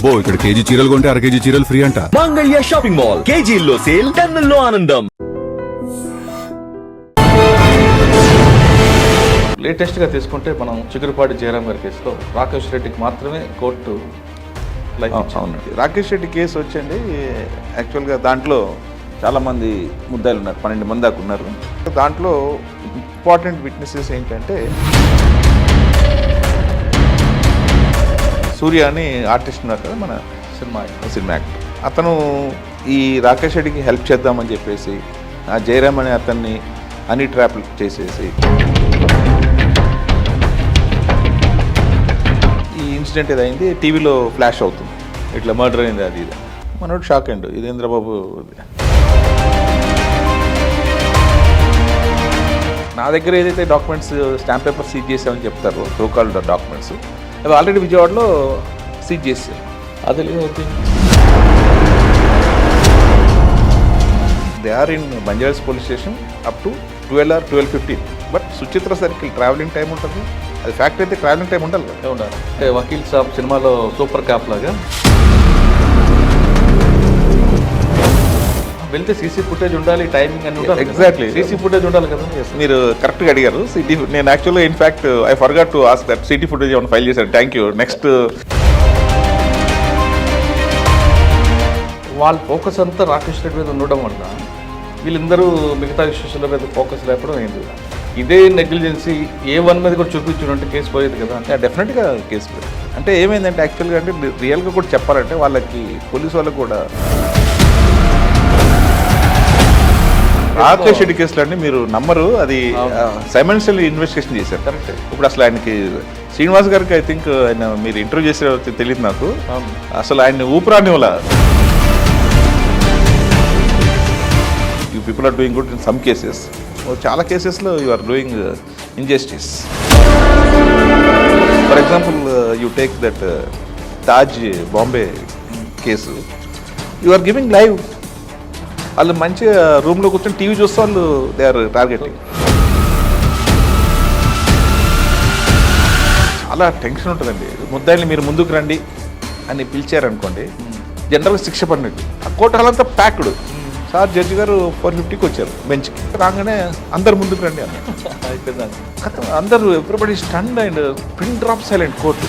అబ్బో ఇక్కడ కేజీ చీరలు కొంటే అర కేజీ చీరలు ఫ్రీ అంట. మంగళ్య షాపింగ్ మాల్, కేజీల్లో సేల్, టన్నుల్లో ఆనందం. లేటెస్ట్గా తీసుకుంటే మనం చిగురుపాటి జయరాం గారి కేసులో రాకేష్ రెడ్డికి మాత్రమే కోర్టు లైఫ్ అవునండి. రాకేష్ రెడ్డి కేసు వచ్చండి, యాక్చువల్గా దాంట్లో చాలామంది ముద్దాయిలు ఉన్నారు, 12 మంది దాకా ఉన్నారు. దాంట్లో ఇంపార్టెంట్ విట్నెసెస్ ఏంటంటే సూర్య అని ఆర్టిస్ట్ ఉన్నారు కదా, మన సినిమా యాక్టర్. అతను ఈ రాకేష్ రెడ్డికి హెల్ప్ చేద్దామని చెప్పేసి ఆ జయరామ్ అనే అతన్ని అన్ని ట్రాప్లు చేసేసి ఈ ఇన్సిడెంట్ ఏదైంది టీవీలో ఫ్లాష్ అవుతుంది, ఇట్లా మర్డర్ అయింది అది ఇది. మనోడు షాక్ అండు, ఇదేంద్రబాబు. నా దగ్గర ఏదైతే డాక్యుమెంట్స్ స్టాంప్ పేపర్ సీజ్ చేసామని చెప్తారు, లోకల్ డాక్యుమెంట్స్, అవి ఆల్రెడీ విజయవాడలో సీజ్ చేశారు. అది లేదు, they are in Banjaras police station up to 12 or 12:15. But Suchitra circle travelling time ఉంటుంది, అది ఫ్యాక్ట్ అయితే ట్రావెలింగ్ టైం ఉండాలి కదా. ఉండాలి అంటే వకీల్ సాబ్ సినిమాలో సూపర్ క్యాప్ లాగా వెళ్తే సీసీ ఫుటేజ్ ఉండాలి, టైమింగ్ అని ఉండాలి. ఎగ్జాక్ట్లీ, సీసీ ఫుటేజ్ ఉండాలి కదా. మీరు కరెక్ట్గా అడిగారు. నేను యాక్చువల్గా in fact I forgot to ask that CC footage ఏమైనా ఫైల్ చేశారు. Thank you. నెక్స్ట్ వాళ్ళ ఫోకస్ అంతా రాకేష్ రెడ్డి మీద ఉండడం వల్ల వీళ్ళందరూ మిగతా విషయాల మీద ఫోకస్ లేకపోవడం అయింది. ఇదే నెగ్లిజెన్సీ A1 మీద కూడా చూపించుంటే కేసు పోయేది కదా. డెఫినెట్గా కేసు పోయింది. అంటే ఏమైందంటే యాక్చువల్గా అంటే రియల్గా కూడా చెప్పాలంటే వాళ్ళకి పోలీసు వాళ్ళకి కూడా రాకేష్ రెడ్డి కేసులు అండి మీరు నమ్మరు, అది సైమల్టేనియస్లీ ఇన్వెస్టిగేషన్ చేశారు. కరెక్ట్. ఇప్పుడు అసలు ఆయనకి శ్రీనివాస్ గారికి ఐ థింక్ ఆయన మీరు ఇంటర్వ్యూ చేసే తెలియదు నాకు, అసలు ఆయన్ని ఊపిరాని వల్ల you people are doing good in some cases, చాలా కేసెస్లో you are doing injustice. For example you take that Taj Bombay case, you are giving live, వాళ్ళు మంచిగా రూమ్లో కూర్చొని టీవీ చూస్తే వాళ్ళు దే ఆర్ టార్గెటింగ్. చాలా టెన్షన్ ఉంటుందండి. ముద్దాయిల్ని మీరు ముందుకు రండి అని పిలిచారనుకోండి, జనరల్గా శిక్ష పడినట్టు. ఆ కోర్టు హాల్ అంతా ప్యాక్డ్. సార్ జడ్జి గారు 4:50కి వచ్చారు బెంచ్కి, రాగానే అందరు ముందుకు రండి అన్నారు. అందరూ everybody stand and pin drop silent court.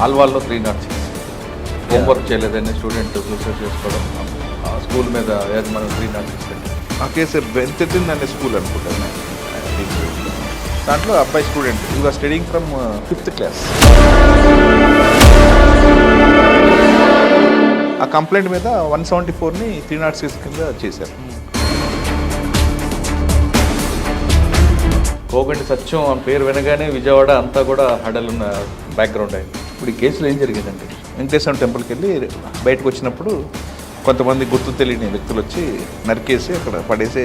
ఆల్వాల్లో 306 హోంవర్క్ చేయలేదని స్టూడెంట్ సూసైడ్ చేసుకోవడం, స్కూల్ మీద మనం 306. ఆ కేసు బెంచెటిన్ అనే స్కూల్ అనుకుంటాను. దాంట్లో అబ్బాయి student you are studying from 5th class. ఆ కంప్లైంట్ మీద 174ని 306 కింద చేశారు. కోగంటి సత్యం ఆ పేరు వినగానే విజయవాడ అంతా కూడా హడలున్న బ్యాక్గ్రౌండ్ అయింది. ఇప్పుడు ఈ కేసులో ఏం జరిగిందండి, వెంకటేశ్వర టెంపుల్కి వెళ్ళి బయటకు వచ్చినప్పుడు కొంతమంది గుర్తు తెలియని వ్యక్తులు వచ్చి నరికేసి అక్కడ పడేసి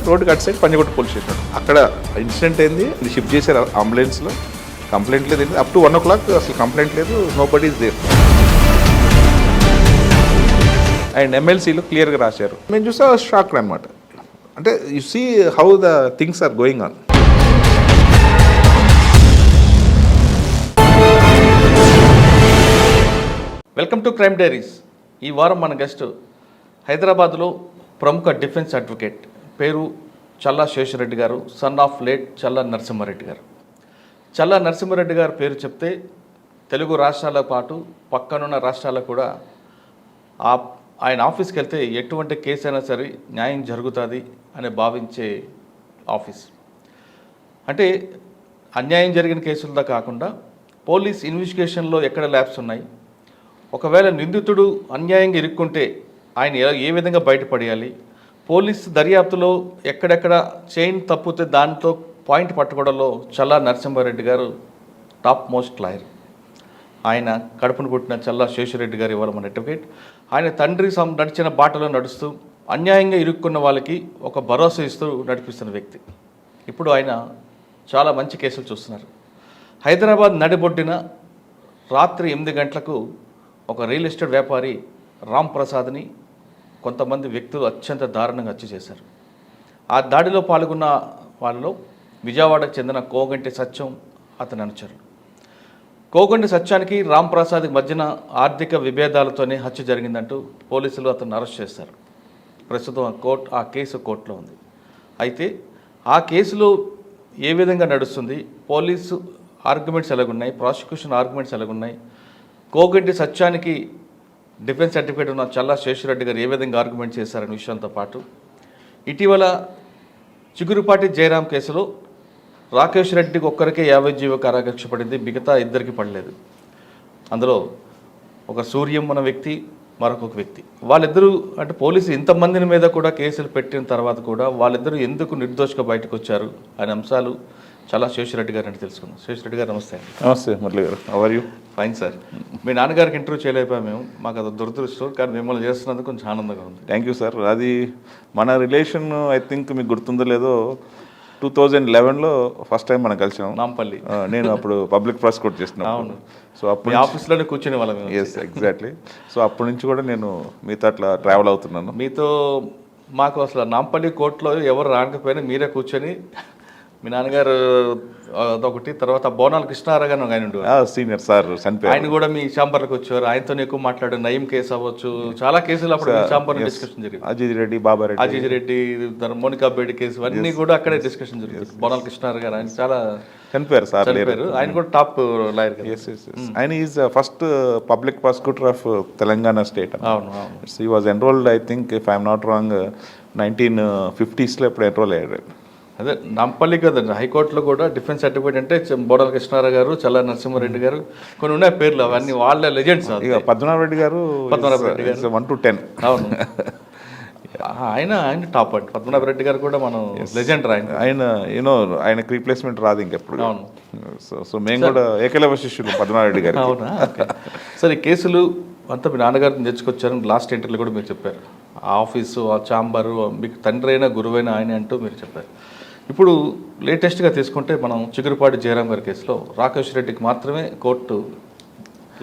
రోడ్డుకి అటు సైడ్ పంజగుట్ట పోలీస్ స్టేషన్. అక్కడ ఇన్సిడెంట్ అయింది, ఇది షిఫ్ట్ చేశారు అంబులెన్స్లో. కంప్లైంట్ లేదు, అప్ టు 1 o'clock అసలు కంప్లైంట్ లేదు, nobody is there. And MLCలో క్లియర్గా రాశారు. మేము చూసా షాక్ అనమాట. అంటే you see how the things are going on. Welcome to crime diaries. ఈ వారం మన గెస్ట్ హైదరాబాద్లో ప్రముఖ డిఫెన్స్ అడ్వకేట్, పేరు చల్లా శేషరెడ్డి గారు, సన్ ఆఫ్ లేట్ చల్లా నరసింహారెడ్డి గారు. చల్లా నరసింహారెడ్డి గారు పేరు చెప్తే తెలుగు రాష్ట్రాలతో పాటు పక్కనున్న రాష్ట్రాలకు కూడా ఆయన ఆఫీస్కి వెళ్తే ఎటువంటి కేసు అయినా సరే న్యాయం జరుగుతుంది అని భావించే ఆఫీస్. అంటే అన్యాయం జరిగిన కేసులతో కాకుండా పోలీస్ ఇన్వెస్టిగేషన్లో ఎక్కడ ల్యాబ్స్ ఉన్నాయి, ఒకవేళ నిందితుడు అన్యాయంగా ఇరుక్కుంటే ఆయన ఏ విధంగా బయటపడేయాలి, పోలీస్ దర్యాప్తులో ఎక్కడెక్కడ చైన్ తప్పితే దాంతో పాయింట్ పట్టుకోవడంలో చల్లా నరసింహారెడ్డి గారు టాప్ మోస్ట్ లాయర్. ఆయన కడుపును పుట్టిన చల్లా శేషరెడ్డి గారు ఇవాళ మన అడ్వకేట్. ఆయన తండ్రి నడిచిన బాటలో నడుస్తూ అన్యాయంగా ఇరుక్కున్న వాళ్ళకి ఒక భరోసా ఇస్తూ నడిపిస్తున్న వ్యక్తి. ఇప్పుడు ఆయన చాలా మంచి కేసులు చూస్తున్నారు. హైదరాబాద్ నడిబొడ్డిన రాత్రి 8 గంటలకు ఒక రియల్ ఎస్టేట్ వ్యాపారి రామ్ ప్రసాద్ని కొంతమంది వ్యక్తులు అత్యంత దారుణంగా హత్య చేశారు. ఆ దాడిలో పాల్గొన్న వాళ్ళలో విజయవాడకు చెందిన కోగంటి సత్యం అతని అనుచరులు. కోగంటి సత్యానికి రామ్ ప్రసాద్కి మధ్యన ఆర్థిక విభేదాలతోనే హత్య జరిగిందంటూ పోలీసులు అతన్ని అరెస్ట్ చేశారు. ప్రస్తుతం ఆ కేసు కోర్టులో ఉంది. అయితే ఆ కేసులో ఏ విధంగా నడుస్తుంది, పోలీసు ఆర్గ్యుమెంట్స్ ఎలాగున్నాయి, ప్రాసిక్యూషన్ ఆర్గ్యుమెంట్స్ ఎలాగున్నాయి, కోగంటి సత్యానికి డిఫెన్స్ సర్టిఫికేట్ ఉన్న చల్లా శేషరెడ్డి గారు ఏ విధంగా ఆర్గ్యుమెంట్ చేశారనే విషయంతో పాటు ఇటీవల చిగురుపాటి జయరాం కేసులో రాకేష్ రెడ్డికి ఒక్కరికే 50 జీవ కారాశిక్ష పడింది, మిగతా ఇద్దరికి పడలేదు. అందులో ఒక సూర్యం అన్న వ్యక్తి, మరొక వ్యక్తి, వాళ్ళిద్దరూ అంటే పోలీసులు ఇంతమందిని మీద కూడా కేసులు పెట్టిన తర్వాత కూడా వాళ్ళిద్దరూ ఎందుకు నిర్దోషిగా బయటకు వచ్చారు అనే అంశాలు చాలా శేషరెడ్డి గారు అంటే తెలుసుకుందాం. శేషరెడ్డి గారు నమస్తే అండి. నమస్తే Murali garu, how you? Fine sir. మీ నాన్నగారికి ఇంటర్వ్యూ చేయలేకపోయాం మేము, మాకు అది దురదృష్టం, కానీ మిమ్మల్ని చేస్తున్నందుకు కొంచెం ఆనందంగా ఉంది. Thank you sir. అది మన రిలేషన్ ఐ థింక్ మీకు గుర్తుందో లేదో 2011లో ఫస్ట్ టైం మనం కలిసాం నాంపల్లి. నేను అప్పుడు పబ్లిక్ ప్రాసిక్యూట్ చేస్తున్నాను. అవును. సో అప్పుడు ఆఫీస్లోనే కూర్చునే వాళ్ళం. Yes, exactly. సో అప్పటి నుంచి కూడా నేను మీతో అట్లా ట్రావెల్ అవుతున్నాను. మీతో మాకు అసలు నాంపల్లి కోర్టులో ఎవరు రాకపోయినా మీరే కూర్చొని మీ నాన్నగారు అదొకటి, తర్వాత బోనాల కృష్ణారావు గారు ఆయన ఉండేవారు, సీనియర్ సార్ చనిపోయారు. ఆయన కూడా మీ ఛాంబర్లకు వచ్చేవారు. ఆయనతో ఎక్కువ మాట్లాడు, నయం కేసు అవ్వచ్చు, చాలా కేసులు అప్పుడు ఛాంబర్ డిస్కషన్ జరిగింది. అజయ్ రెడ్డి, బాబారెడ్డి, అజయ్ రెడ్డి, మోనికా బేడి కేసు అన్నీ కూడా అక్కడే డిస్కషన్ జరిగింది. బోనాల కృష్ణారావు గారు ఆయన చాలా చనిపోయారు సార్. ఆయన కూడా టాప్ లాయర్ గారు. ఆయన is first public prosecutor of Telangana state. అవును అవును. He was enrolled, I think if I'm not wrong 1950s ఇప్పుడు ఎన్రోల్ అయ్యాడు. అదే నాంపల్లి కదండి, హైకోర్టులో కూడా డిఫెన్స్ సర్టిఫికేట్ అంటే బోడాల కృష్ణారావు గారు, చల్లా నరసింహారెడ్డి గారు, కొన్ని ఉన్నాయి పేర్లు, అవన్నీ వాళ్ళ లెజెండ్స్. ఇక పద్మనాభరెడ్డి గారు 1 to 10. అవును. ఆయన టాప్ అండి. పద్మనాభరెడ్డి గారు కూడా మనం లెజెండ్. ఆయన యూనో ఆయనకు రీప్లేస్మెంట్ రాదు ఇంకెప్పుడు. అవును. సో మేము కూడా ఏకలవ్య శిష్యులు పద్మనాభరెడ్డి గారు. అవునా? సరే, ఈ కేసులు అంతా మీ నాన్నగారిని తెచ్చుకొచ్చారని లాస్ట్ ఇంటర్వ్యూలో కూడా మీరు చెప్పారు. ఆ ఆఫీసు, ఆ ఛాంబరు, మీకు తండ్రి అయినా గురువైన ఆయన అంటూ మీరు చెప్పారు. ఇప్పుడు లేటెస్ట్గా తీసుకుంటే మనం చిగురుపాటి జయరాం గారి కేసులో రాకేష్ రెడ్డికి మాత్రమే కోర్టు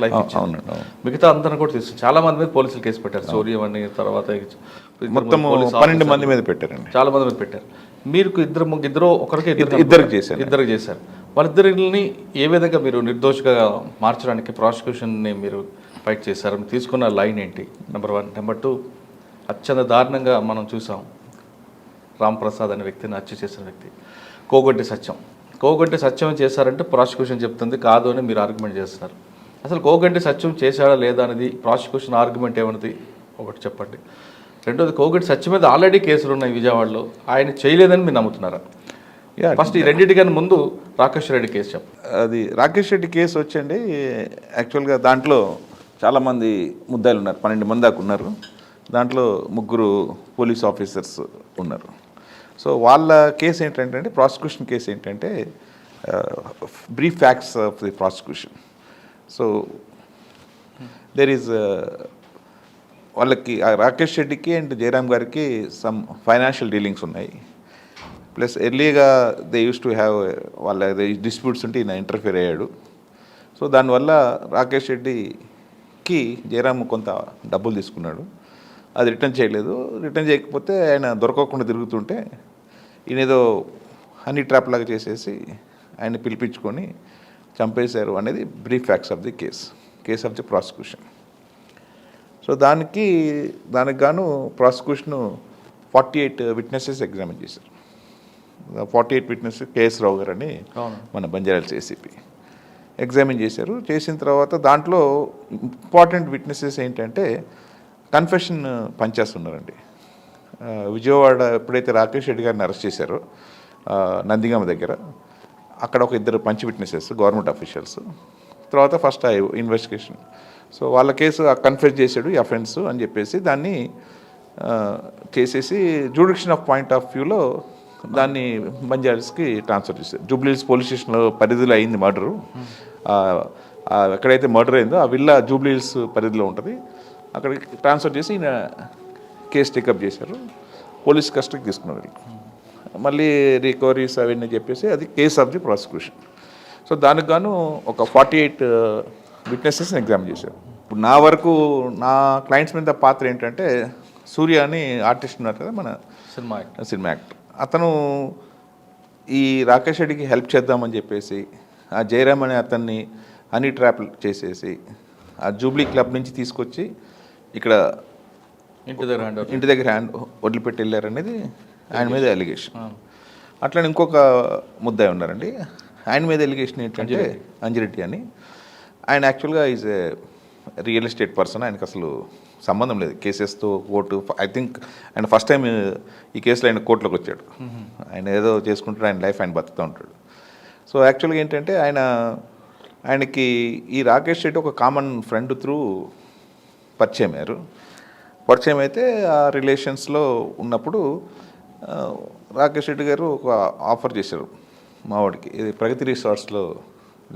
లైఫ్ ఇచ్చింది. మిగతా అందరిని కూడా తీసుకు చాలా మంది మీద పోలీసులు కేసు పెట్టారు. సూర్యం అని, తర్వాత మొత్తం 12 మంది మీద పెట్టారండి. చాలా మంది మీద పెట్టారు. మీరు ఇద్దరు ఒకరికి ఇద్దరికి చేశారు. వాళ్ళిద్దరిని ఏ విధంగా మీరు నిర్దోషిగా మార్చడానికి ప్రాసిక్యూషన్ని మీరు ఫైట్ చేశారు? మీరు తీసుకున్న లైన్ ఏంటి? నెంబర్ 1. నెంబర్ 2, అత్యంత దారుణంగా మనం చూసాం రామ్ ప్రసాద్ అనే వ్యక్తిని హత్య చేసిన వ్యక్తి కోగంటి సత్యం చేశారంటే ప్రాసిక్యూషన్ చెప్తుంది కాదు అని మీరు ఆర్గ్యుమెంట్ చేస్తున్నారు. అసలు కోగంటి సత్యం చేశాడా లేదా అనేది ప్రాసిక్యూషన్ ఆర్గ్యుమెంట్ ఏమన్నది ఒకటి చెప్పండి. రెండోది, కోగంటి సత్యం మీద ఆల్రెడీ కేసులు ఉన్నాయి విజయవాడలో, ఆయన చేయలేదని మీరు నమ్ముతున్నారా? ఫస్ట్ ఈ రెండింటికన్నా ముందు రాకేష్ రెడ్డి కేసు చెప్పండి. అది రాకేష్ రెడ్డి కేసు వచ్చండి, యాక్చువల్గా దాంట్లో చాలామంది ముద్దాయిలు ఉన్నారు, 12 మంది దాకా ఉన్నారు. దాంట్లో 3 పోలీస్ ఆఫీసర్స్ ఉన్నారు. సో వాళ్ళ కేసు ఏంటంటే, ప్రాసిక్యూషన్ కేసు ఏంటంటే brief facts of the prosecution. So there is వాళ్ళకి రాకేష్ రెడ్డికి అండ్ జయరామ్ గారికి సమ్ ఫైనాన్షియల్ డీలింగ్స్ ఉన్నాయి. ప్లస్ ఎర్లీగా దే యూస్ టు హ్యావ్ వాళ్ళ డిస్ప్యూట్స్ ఉంటే ఈయన ఇంటర్ఫియర్ అయ్యాడు. సో దానివల్ల రాకేష్ రెడ్డికి జయరామ్ కొంత డబ్బులు తీసుకున్నాడు, అది రిటర్న్ చేయలేదు. రిటర్న్ చేయకపోతే ఆయన దొరకకుండా తిరుగుతుంటే ఈయన ఏదో హనీ ట్రాప్ లాగా చేసేసి ఆయన పిలిపించుకొని చంపేశారు అనేది brief facts of the case of the prosecution. So దానికి గాను ప్రాసిక్యూషను 48 విట్నెసెస్ ఎగ్జామిన్ చేశారు. 48 విట్నెసెస్ కేఎస్ రావు గారు అని మన బంజారాల్స్ ఏసీపీ ఎగ్జామిన్ చేశారు. చేసిన తర్వాత దాంట్లో ఇంపార్టెంట్ విట్నెసెస్ ఏంటంటే కన్ఫెషన్ పనిచేస్తున్నారండి. విజయవాడ ఎప్పుడైతే రాకేష్ రెడ్డి గారిని అరెస్ట్ చేశారో నందిగామ దగ్గర, అక్కడ ఒక 2 పంచ్ విట్నెసెస్ గవర్నమెంట్ అఫీషియల్స్. తర్వాత ఫస్ట్ ఇన్వెస్టిగేషన్, సో వాళ్ళ కేసు కన్ఫెస్ చేశాడు ఈ అఫెన్స్ అని చెప్పేసి దాన్ని చేసేసి జ్యూడిక్షన్ ఆఫ్ పాయింట్ ఆఫ్ వ్యూలో దాన్ని బంజారాస్కి ట్రాన్స్ఫర్ చేశారు. జూబ్లీహిల్స్ పోలీస్ స్టేషన్లో పరిధిలో అయింది మర్డరు. ఎక్కడైతే మర్డర్ అయిందో ఆ విల్లా జూబ్లీహిల్స్ పరిధిలో ఉంటుంది, అక్కడికి ట్రాన్స్ఫర్ చేసి ఈయన కేసు టేకప్ చేశారు. పోలీస్ కస్టడీకి తీసుకున్నారు. మళ్ళీ రికవరీస్ అవన్నీ చెప్పేసి అది case of the prosecution. So దానికి గాను ఒక 48 విట్నెసెస్ని ఎగ్జామిన్ చేశారు. ఇప్పుడు నా వరకు నా క్లయింట్స్ మీద పాత్ర ఏంటంటే, సూర్య అని ఆర్టిస్ట్ ఉన్నారు కదా మన సినిమా యాక్టర్, అతను ఈ రాకేష్ రెడ్డికి హెల్ప్ చేద్దామని చెప్పేసి ఆ జయరామ్ అనే అతన్ని హనీ ట్రాప్ చేసేసి ఆ జూబ్లీ క్లబ్ నుంచి తీసుకొచ్చి ఇక్కడ ఇంటి దగ్గర హ్యాండ్ వదిలిపెట్టి వెళ్ళారనేది ఆయన మీద ఎలిగేషన్. అట్లనే ఇంకొక ముద్దాయి ఉన్నారండి, ఆయన మీద ఎలిగేషన్ ఏంటంటే అంజిరెడ్డి అని. ఆయన యాక్చువల్గా is a real estate person, ఆయనకు అసలు సంబంధం లేదు కేసెస్తో. కోర్టు ఐ థింక్ ఆయన ఫస్ట్ టైం ఈ కేసులో ఆయన కోర్టులోకి వచ్చాడు. ఆయన ఏదో చేసుకుంటాడు, ఆయన లైఫ్ ఆయన బతుకుతూ ఉంటాడు. సో యాక్చువల్గా ఏంటంటే ఆయనకి ఈ రాకేష్ రెడ్డి ఒక కామన్ ఫ్రెండ్ త్రూ పరిచయం అయితే ఆ రిలేషన్స్లో ఉన్నప్పుడు రాకేష్ రెడ్డి గారు ఒక ఆఫర్ చేశారు మా వాడికి, ఇది ప్రగతి రిసార్ట్స్లో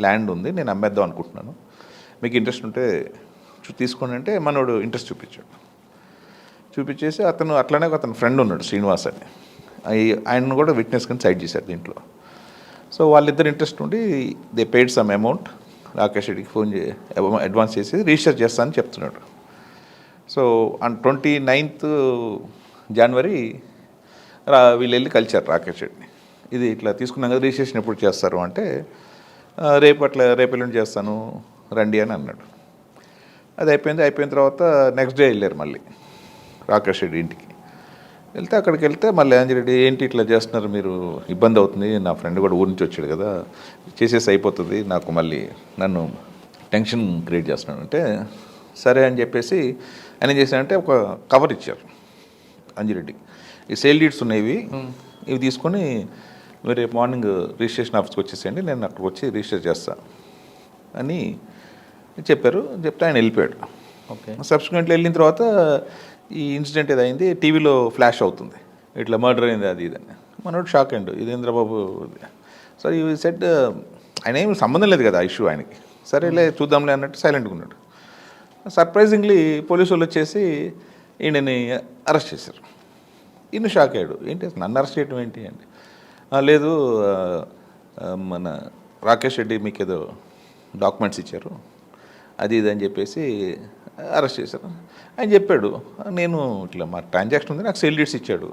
ల్యాండ్ ఉంది, నేను అమ్మేద్దాం అనుకుంటున్నాను, మీకు ఇంట్రెస్ట్ ఉంటే తీసుకోండి అంటే మనోడు ఇంట్రెస్ట్ చూపించేసి అట్లనే అతను ఫ్రెండ్ ఉన్నాడు శ్రీనివాస్ అని, ఆయనను కూడా విట్నెస్ కింద సైడ్ చేశారు దీంట్లో. సో వాళ్ళిద్దరు ఇంట్రెస్ట్ ఉండి they paid some amount, Rakesh రెడ్డికి ఫోన్ అడ్వాన్స్ చేసి రిజిస్టర్ చేస్తానని చెప్తున్నాడు. సో ఆన్ 29th January వీళ్ళు వెళ్ళి కలిచారు రాకేష్ రెడ్డిని. ఇది ఇట్లా తీసుకున్నాం కదా, రిజిస్ట్రేషన్ ఎప్పుడు చేస్తారు అంటే రేపెల్లుండి చేస్తాను రండి అని అన్నాడు. అది అయిపోయిన తర్వాత నెక్స్ట్ డే వెళ్ళారు మళ్ళీ రాకేష్ రెడ్డి ఇంటికి. అక్కడికి వెళ్తే మళ్ళీ అంజిరెడ్డి ఏంటి ఇట్లా చేస్తున్నారు మీరు, ఇబ్బంది అవుతుంది, నా ఫ్రెండ్ కూడా ఊరి నుంచి వచ్చాడు కదా, చేసేసి అయిపోతుంది, నాకు మళ్ళీ నన్ను టెన్షన్ క్రియేట్ చేస్తున్నాడు అంటే సరే అని చెప్పేసి ఆయన ఏం చేశారంటే ఒక కవర్ ఇచ్చారు అంజిరెడ్డికి. ఈ సేల్ డీడ్స్ ఉన్నాయి, ఇవి తీసుకొని మీరు రేపు మార్నింగ్ రిజిస్ట్రేషన్ ఆఫీస్కి వచ్చేసేయండి, నేను అక్కడికి వచ్చి రిజిస్టర్ చేస్తాను అని చెప్పారు. చెప్తే ఆయన వెళ్ళిపోయాడు. ఓకే. సబ్సిక్వెంట్లీ వెళ్ళిన తర్వాత ఈ ఇన్సిడెంట్ ఏదైంది టీవీలో ఫ్లాష్ అవుతుంది, ఇట్లా మర్డర్ అయింది అది ఇదని. మనోడు షాక్ అయ్యాడు, ఇదేంద్రబాబు. సో ఈ సెట్ ఆయన ఏమి సంబంధం లేదు కదా ఆ ఇష్యూ ఆయనకి, సరేలే చూద్దాంలే అన్నట్టు సైలెంట్గా ఉన్నాడు. సర్ప్రైజింగ్లీ పోలీసు వాళ్ళు వచ్చేసి ఈయనని అరెస్ట్ చేశారు. ఈయన షాక్ అయ్యాడు, ఏంటి నన్ను అరెస్ట్ చేయడం ఏంటి అంటే లేదు మన రాకేష్ రెడ్డి మీకు ఏదో డాక్యుమెంట్స్ ఇచ్చారు అది ఇది అని చెప్పేసి అరెస్ట్ చేశారు. ఆయన చెప్పాడు, నేను ఇట్లా మా ట్రాన్సాక్షన్ ఉంది, నాకు సేల్ డీడ్స్ ఇచ్చాడు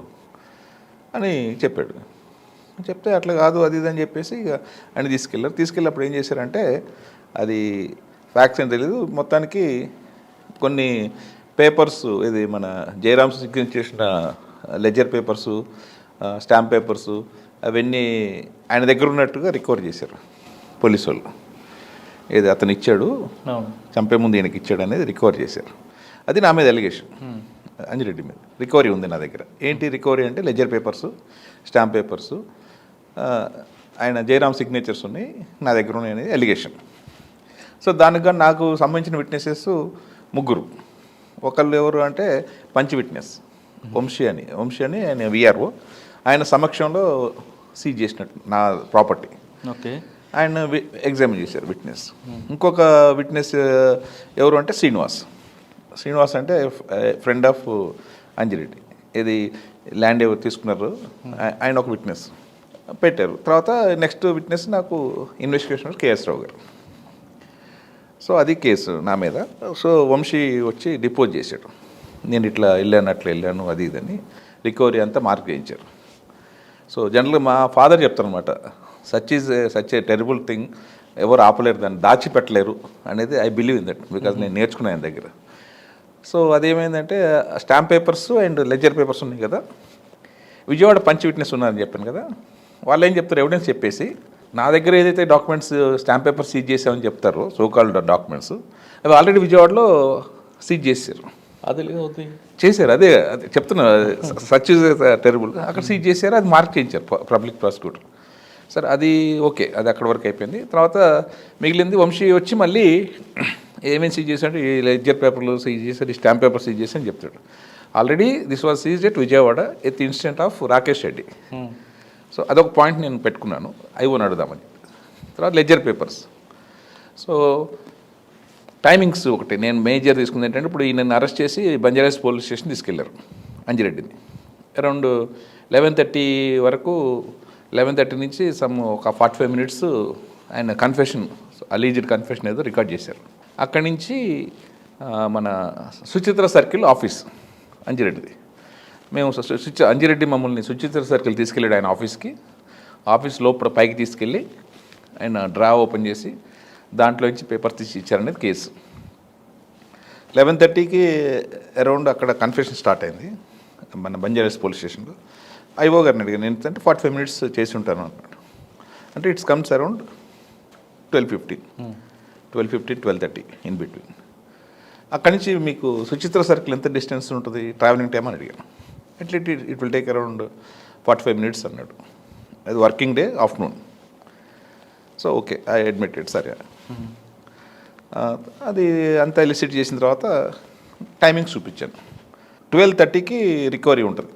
అని చెప్పాడు. చెప్తే అట్లా కాదు అది ఇది అని చెప్పేసి ఇక ఆయన తీసుకెళ్ళినప్పుడు ఏం చేశారంటే అది ఫ్యాక్ట్స్ అని తెలీదు, మొత్తానికి కొన్ని పేపర్స్, ఇది మన జయరామ్ సిగ్నేచర్ చేసిన లెజర్ పేపర్సు, స్టాంప్ పేపర్సు, అవన్నీ ఆయన దగ్గర ఉన్నట్టుగా రికవర్ చేశారు పోలీసు వాళ్ళు. ఏది అతను ఇచ్చాడు, చంపే ముందు ఈయనకి ఇచ్చాడు అనేది రికవర్ చేశారు. అది నా మీద ఎలిగేషన్, అంజిరెడ్డి మీద. రికవరీ ఉంది నా దగ్గర. ఏంటి రికవరీ అంటే లెజర్ పేపర్సు, స్టాంప్ పేపర్సు, ఆయన జయరామ్ సిగ్నేచర్స్ ఉన్నాయి నా దగ్గర ఉన్నాయి అనేది ఎలిగేషన్. సో దానికి నాకు సంబంధించిన విట్నెసెస్ 3. ఒకళ్ళు ఎవరు అంటే పంచ్ విట్నెస్ వంశీ అని ఆయన విఆర్ఓ, ఆయన సమక్షంలో సీజ్ చేసినట్టు నా ప్రాపర్టీ. ఓకే. ఆయన ఎగ్జామిన్ చేశారు విట్నెస్. ఇంకొక విట్నెస్ ఎవరు అంటే శ్రీనివాస్ అంటే ఫ్రెండ్ ఆఫ్ అంజిరెడ్డి. ఇది ల్యాండ్ ఎవరు తీసుకున్నారు ఆయన ఒక విట్నెస్ పెట్టారు. తర్వాత నెక్స్ట్ విట్నెస్ నాకు ఇన్వెస్టిగేషన్ కేఎస్ రావు గారు. సో అది కేసు నా మీద. సో వంశీ వచ్చి డిపోజ్ చేశాడు, నేను ఇట్లా వెళ్ళాను అది ఇదని. రికవరీ అంతా మార్క్ చేయించారు. సో జనరల్గా మా ఫాదర్ చెప్తారనమాట, సచ్ ఏ టెరిబుల్ థింగ్, ఎవరు ఆపలేరు, దాన్ని దాచిపెట్టలేరు అనేది I believe in that, because నేను నేర్చుకున్నాను ఆయన దగ్గర. సో అదేమైందంటే stamp papers and ledger papers ఉన్నాయి కదా, విజయవాడ పంచ్ విట్నెస్ ఉన్నారని చెప్పాను కదా, వాళ్ళు ఏం చెప్తారు ఎవిడెన్స్ చెప్పేసి నా దగ్గర ఏదైతే డాక్యుమెంట్స్ స్టాంప్ పేపర్ సీజ్ చేసామని చెప్తారో సోకాల్డ్ డాక్యుమెంట్స్, అవి ఆల్రెడీ విజయవాడలో సీజ్ చేశారు. అది చేశారు, అదే చెప్తున్నా, సచ్ టెరిబుల్. అక్కడ సీజ్ చేశారు, అది మార్క్ చేయించారు పబ్లిక్ ప్రాసిక్యూటర్. సరే అది ఓకే, అది అక్కడ వరకు అయిపోయింది. తర్వాత మిగిలింది వంశీ వచ్చి మళ్ళీ ఏమేమి సీజ్ చేశాడు, ఈ లెడ్జర్ పేపర్లు సీజ్ చేశారు, ఈ స్టాంప్ పేపర్ సీజ్ చేసి అని చెప్తాడు. Already this was seized at Vijayawada at incident of Rakesh Reddy. So అదొక పాయింట్ నేను పెట్టుకున్నాను, ఐఓని అడుగుదామని. తర్వాత లెడ్జర్ పేపర్స్. సో టైమింగ్స్ ఒకటి నేను మేజర్ తీసుకుంది ఏంటంటే, ఇప్పుడు ఈయనను అరెస్ట్ చేసి బంజారాస్ పోలీస్ స్టేషన్ తీసుకెళ్లారు అంజిరెడ్డిని. అరౌండ్ 11:30 వరకు, 11:30 నుంచి ఒక 45 minutes ఆయన కన్ఫెషన్, అలీజ్డ్ కన్ఫెషన్ ఏదో రికార్డ్ చేశారు. అక్కడి నుంచి మన సుచిత్ర సర్కిల్ ఆఫీస్ అంజిరెడ్డిది. మేము అంజిరెడ్డి మమ్మల్ని సుచిత్ర సర్కిల్ తీసుకెళ్ళాడు ఆయన ఆఫీస్కి. ఆఫీస్ లోపల పైకి తీసుకెళ్ళి ఆయన డ్రా ఓపెన్ చేసి దాంట్లోంచి పేపర్ తీసి ఇచ్చారనేది కేసు. 11:30కి అరౌండ్ అక్కడ కన్ఫెషన్ స్టార్ట్ అయింది మన బంజారాస్ పోలీస్ స్టేషన్లో. ఐఓ గారిని అడిగాను, ఏంటంటే 45 minutes చేసి ఉంటాను అన్నాడు. అంటే it's comes around 12:15, 12:30 in between. అక్కడి నుంచి మీకు సుచిత్ర సర్కిల్ ఎంత డిస్టెన్స్ ఉంటుంది ట్రావెలింగ్ టైం అని అడిగాను. It will take around 45 minutes అన్నాడు. అది working day afternoon. So okay, I admitted, సరే. అది అంతా ఎలిసిట్ చేసిన తర్వాత టైమింగ్స్ చూపించాను. 12:30కి రికవరీ ఉంటుంది.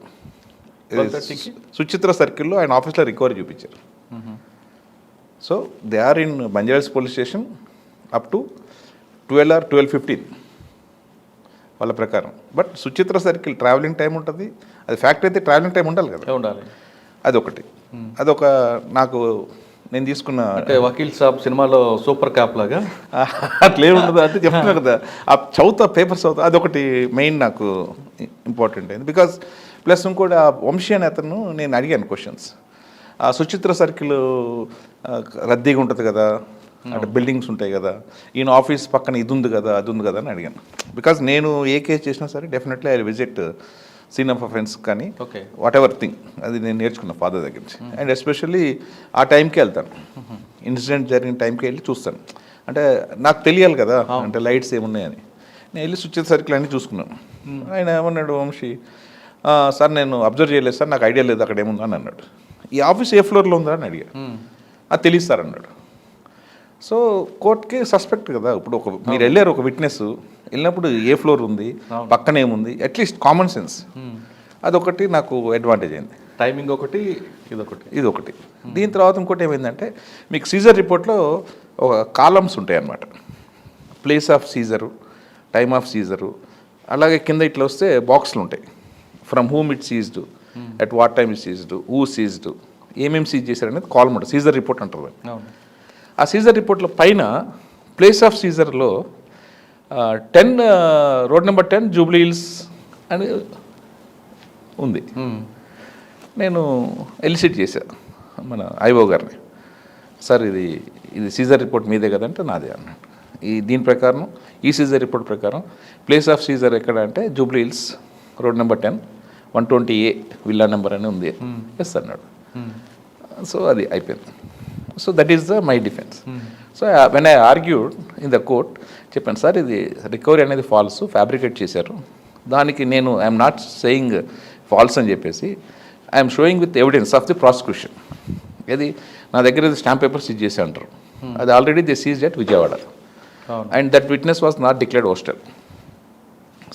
12:30కి సుచిత్ర సర్కిల్లో ఆయన ఆఫీస్లో రికవరీ చూపించారు. So they are in Banjaras police station up to 12 or 12:15 వాళ్ళ ప్రకారం. But Suchitra circle travelling time ఉంటుంది. అది ఫ్యాక్ట్ అయితే ట్రావెలింగ్ టైం ఉండాలి కదా, ఉండాలి. అదొకటి. అదొక నాకు నేను తీసుకున్న అంటే వకీల్ సాబ్ సినిమాలో సూపర్ క్యాప్ లాగా అట్లే ఉండదు అంటే చెప్తున్నా కదా, ఆ చదువుతా పేపర్స్ చదువుతా, అదొకటి మెయిన్ నాకు ఇంపార్టెంట్ అయింది. బికాజ్ ప్లస్ ఇంకోటి ఆ వంశీ అనే అతను నేను అడిగాను క్వశ్చన్స్. ఆ సుచిత్ర సర్కిల్ రద్దీగా ఉంటుంది కదా, అంటే బిల్డింగ్స్ ఉంటాయి కదా, ఈయన ఆఫీస్ పక్కన ఇది ఉంది కదా అది ఉంది కదా అని అడిగాను. బికాజ్ నేను ఏ కేసు చేసినా సరే definitely I visit scene of offence కానీ వాట్ ఎవర్ థింగ్, అది నేను నేర్చుకున్నా ఫాదర్ దగ్గర నుంచి. అండ్ ఎస్పెషల్లీ ఆ టైంకి వెళ్తాను, ఇన్సిడెంట్ జరిగిన టైంకి వెళ్ళి చూస్తాను. అంటే నాకు తెలియాలి కదా, అంటే లైట్స్ ఏమున్నాయని. నేను వెళ్ళి సుచిత్ర సర్కిల్ అన్నీ చూసుకున్నాను. ఆయన ఏమన్నాడు, వంశీ సార్ నేను అబ్జర్వ్ చేయలేదు సార్, నాకు ఐడియా లేదు అక్కడ ఏముందా అని అన్నాడు. ఈ ఆఫీస్ ఏ ఫ్లోర్లో ఉందా అని అడిగా. అది తెలియదు సార్ అన్నాడు. సో కోర్టుకి సస్పెక్ట్ కదా, ఇప్పుడు మీరు వెళ్ళారు ఒక విట్నెస్ వెళ్ళినప్పుడు ఏ ఫ్లోర్ ఉంది పక్కన ఏముంది, అట్లీస్ట్ కామన్ సెన్స్, అదొకటి నాకు అడ్వాంటేజ్ అయింది. టైమింగ్ ఒకటి, ఇదొకటి. దీని తర్వాత ఇంకోటి ఏమైందంటే మీకు సీజర్ రిపోర్ట్లో ఒక కాలమ్స్ ఉంటాయి అన్నమాట. Place of Caesar, time of Caesar, అలాగే కింద ఇట్లా వస్తే బాక్స్లు ఉంటాయి. From whom it seized, at what time it seized, who seized, ఏమేమి సీజ్ చేశారు అనేది కాలమ్ ఉంటుంది, సీజర్ రిపోర్ట్ అంటారు. ఆ సీజర్ రిపోర్ట్లో పైన ప్లేస్ ఆఫ్ సీజర్లో 10 రోడ్ నెంబర్ 10 జూబ్లీ హిల్స్ అని ఉంది. నేను ఎలిసిట్ చేశా మన ఐఓ గారిని, సార్ ఇది సీజర్ రిపోర్ట్ మీదే కదంటే నాదే అన్నాడు. దీని ప్రకారం ఈ సీజర్ రిపోర్ట్ ప్రకారం ప్లేస్ ఆఫ్ సీజర్ ఎక్కడ అంటే Jubilee hills road number 10 120A villa number అని ఉంది. ఎస్ అన్నాడు. సో అది అయిపోయింది. So that is my defence. So when I argued in the court చెప్పాను, సార్ ఇది రికవరీ అనేది ఫాల్స్, ఫ్యాబ్రికేట్ చేశారు, దానికి నేను ఐఎమ్ నాట్ సేయింగ్ ఫాల్స్ అని చెప్పేసి I'm showing with evidence of the prosecution. ఇది నా దగ్గర స్టాంప్ పేపర్ సీజ్ చేసి అంటారు, అది already they seize at Vijayawada. And that witness was not declared hostile.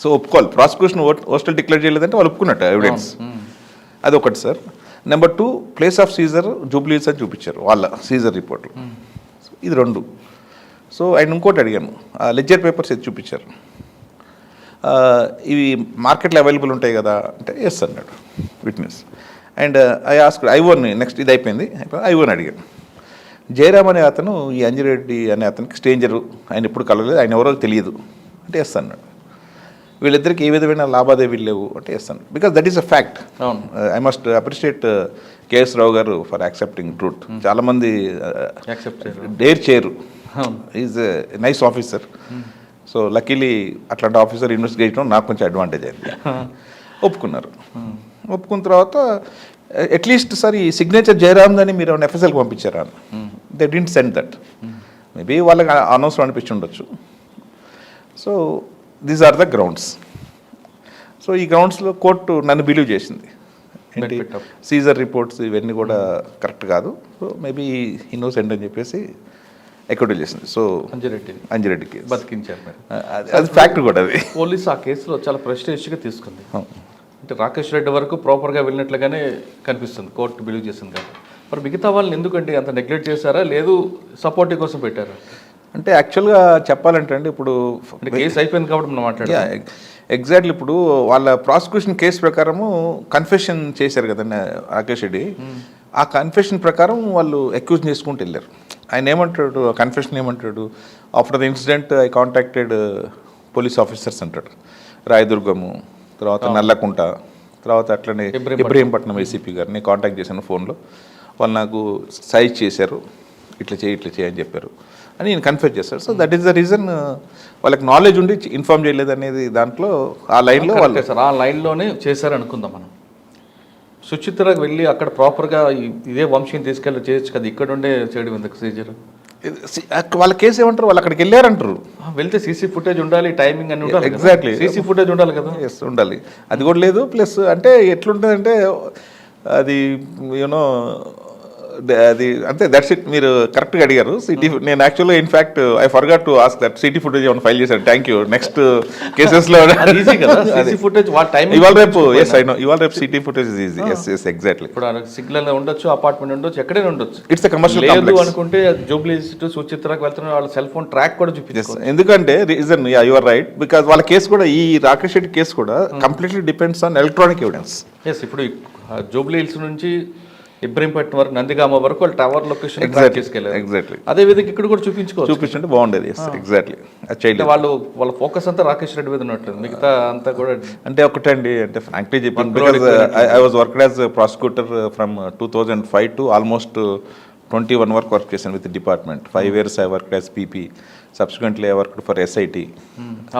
So ఒప్పుకోవాలి, ప్రాసిక్యూషన్ హోస్టల్ డిక్లేర్ చేయలేదంటే వాళ్ళు ఒప్పుకున్నట్టు ఎవిడెన్స్. అదొకటి sir. Number 2 place of seizure Jubilee Hills అని చూపించారు వాళ్ళ సీజర్ రిపోర్ట్లు. ఇది 2. సో ఆయన ఇంకోటి అడిగాను, లెడ్జర్ పేపర్స్ ఎత్తి చూపించారు, ఇవి మార్కెట్లో అవైలబుల్ ఉంటాయి కదా అంటే ఎస్ అన్నాడు విట్నెస్. అండ్ ఐ ఆస్క్ ఐఓని, నెక్స్ట్ ఇది అయిపోయింది ఐఓని అడిగాను, జయరామ్ అనే అతను ఈ అంజిరెడ్డి అనే అతనికి స్ట్రేంజరు, ఆయన ఎప్పుడు కలవలేదు, ఆయన ఎవరో తెలియదు అంటే ఎస్ అన్నాడు. వీళ్ళిద్దరికి ఏ విధమైన లావాదేవీలు లేవు అంటే ఎస్ అన్నాడు. Because that is a fact. I must appreciate K S Rao garu for accepting truth. చాలామంది డేర్ చేయరు. Is a nice officer. So luckily అట్లాంటి ఆఫీసర్ ఇన్వెస్టిగేట్ చేయడం నాకు కొంచెం అడ్వాంటేజ్ అయింది. ఒప్పుకున్నారు. ఒప్పుకున్న తర్వాత అట్లీస్ట్ సార్ ఈ సిగ్నేచర్ జయరామ్దని మీరు ఎఫ్ఎస్ఎల్కి పంపించారా అని. They didn't send that. Maybe వాళ్ళకి అనవసరం అనిపించి ఉండొచ్చు. So these are the grounds. సో ఈ గ్రౌండ్స్లో కోర్టు నన్ను బిలీవ్ చేసింది, ఏంటి సీజర్ రిపోర్ట్స్ ఇవన్నీ కూడా కరెక్ట్ కాదు, సో మేబీ ఇన్నోసెంట్ అని చెప్పేసి ఎక్విట్ చేసింది. సో అంజిరెడ్డికి బతికించారు. అది ఫ్యాక్ట్ కూడా. అది పోలీస్ ఆ కేసులో చాలా ప్రెస్టేజ్గా తీసుకుంది. అంటే రాకేష్ రెడ్డి వరకు ప్రాపర్గా వెళ్ళినట్లుగానే కనిపిస్తుంది, కోర్టు బిలీవ్ చేసింది కదా. మరి మిగతా వాళ్ళని ఎందుకండి అంత నెగ్లెక్ట్ చేశారా, లేదు సపోర్టివ్ కోసం పెట్టారా? అంటే యాక్చువల్గా చెప్పాలంటే అండి, ఇప్పుడు కేసు అయిపోయింది కాబట్టి మనం మాట్లాడాలి. ఎగ్జాక్ట్లీ ఇప్పుడు వాళ్ళ ప్రాసిక్యూషన్ కేసు ప్రకారము కన్ఫెషన్ చేశారు కదండి రాకేష్ రెడ్డి. ఆ కన్ఫెషన్ ప్రకారం వాళ్ళు అక్యూజ్ చేసుకుంటూ వెళ్ళారు. ఆయన ఏమంటాడు, కన్ఫెషన్ ఏమంటాడు, after the incident I contacted police officers అంటాడు, రాయదుర్గము, తర్వాత నల్లకుంట, తర్వాత అట్లనే ఇబ్రహీంపట్నం ఏసీపీ గారిని కాంటాక్ట్ చేశాను ఫోన్లో. వాళ్ళు నాకు సైజ్ చేశారు, ఇట్లా చేయి అని చెప్పారు అని నేను కన్ఫెస్ చేశారు. So that is the reason వాళ్ళకి నాలెడ్జ్ ఉండి ఇన్ఫార్మ్ చేయలేదు అనేది దాంట్లో ఆ లైన్లో వాళ్ళు సార్ ఆ లైన్లోనే చేశారు అనుకుందాం మనం. సుచిత్రకు వెళ్ళి అక్కడ ప్రాపర్గా ఇదే వంశీని తీసుకెళ్ళి చేయొచ్చు కదా, ఇక్కడ ఉండే చేయడం ఎందుకు సీజర్? వాళ్ళ కేసు ఏమంటారు, వాళ్ళు అక్కడికి వెళ్ళారంటారు. వెళ్తే సీసీ ఫుటేజ్ ఉండాలి, టైమింగ్ అని ఉండాలి. ఎగ్జాక్ట్లీ సీసీ ఫుటేజ్ ఉండాలి కదా. ఎస్ ఉండాలి, అది కూడా లేదు. ప్లస్ అంటే ఎట్లుంటుందంటే అది యూనో అది అంతే, దట్స్ ఇట్. మీరు కరెక్ట్గా అడిగారు. సిటీ నేను యాక్చువల్గా in fact I forgot to ask that CC footage ఏమైనా ఫైల్ చేశాను. Thank you. నెక్స్ట్ కేసెస్లో ఈజీ కదా సీసీ ఫుటేజ్ వాళ్ళ టైం. ఇవాళ రేపు ఎస్ ఐ నో, ఇవాళ రేపు CC footage is easy. Yes yes exactly. ఇప్పుడు సిగ్నల్ ఉండొచ్చు, అపార్ట్మెంట్ ఉండొచ్చు, ఎక్కడైనా ఉండొచ్చు. ఇట్స్ కమర్షియల్ లేదు అనుకుంటే జూబ్లీ టు సుచిత్రకు వెళ్తున్న వాళ్ళ సెల్ ఫోన్ ట్రాక్ కూడా చూపించారు. ఎందుకంటే రీజన్ యువర్ రైట్, బికాజ్ వాళ్ళ కేసు కూడా ఈ రాకేష్ రెడ్డి కేసు కూడా completely depends on electronic evidence. Yes ఇప్పుడు జూబ్లీ హిల్స్ నుంచి ఇబ్రహీంపట్నం వరకు నందిగామ వరకు వాళ్ళు టవర్ లొకేషన్ ఎగ్జాక్ట్లీ అదే విధంగా ఇక్కడ కూడా చూపించుకుంటే బాగుండేది. ఎగ్జాక్ట్లీ వాళ్ళ ఫోకస్ అంతా రాకేష్ రెడ్డి మీద ఉన్నట్లేదు, మిగతా అంతా కూడా అంటే ఒకటండి. అంటే ఫ్రాంక్లీ చెప్పాను, because I was worked as prosecutor from 2005 to almost 21 వరకు వర్క్ చేశాను with department. 5 years I worked as PP. Subsequently I worked for SIT.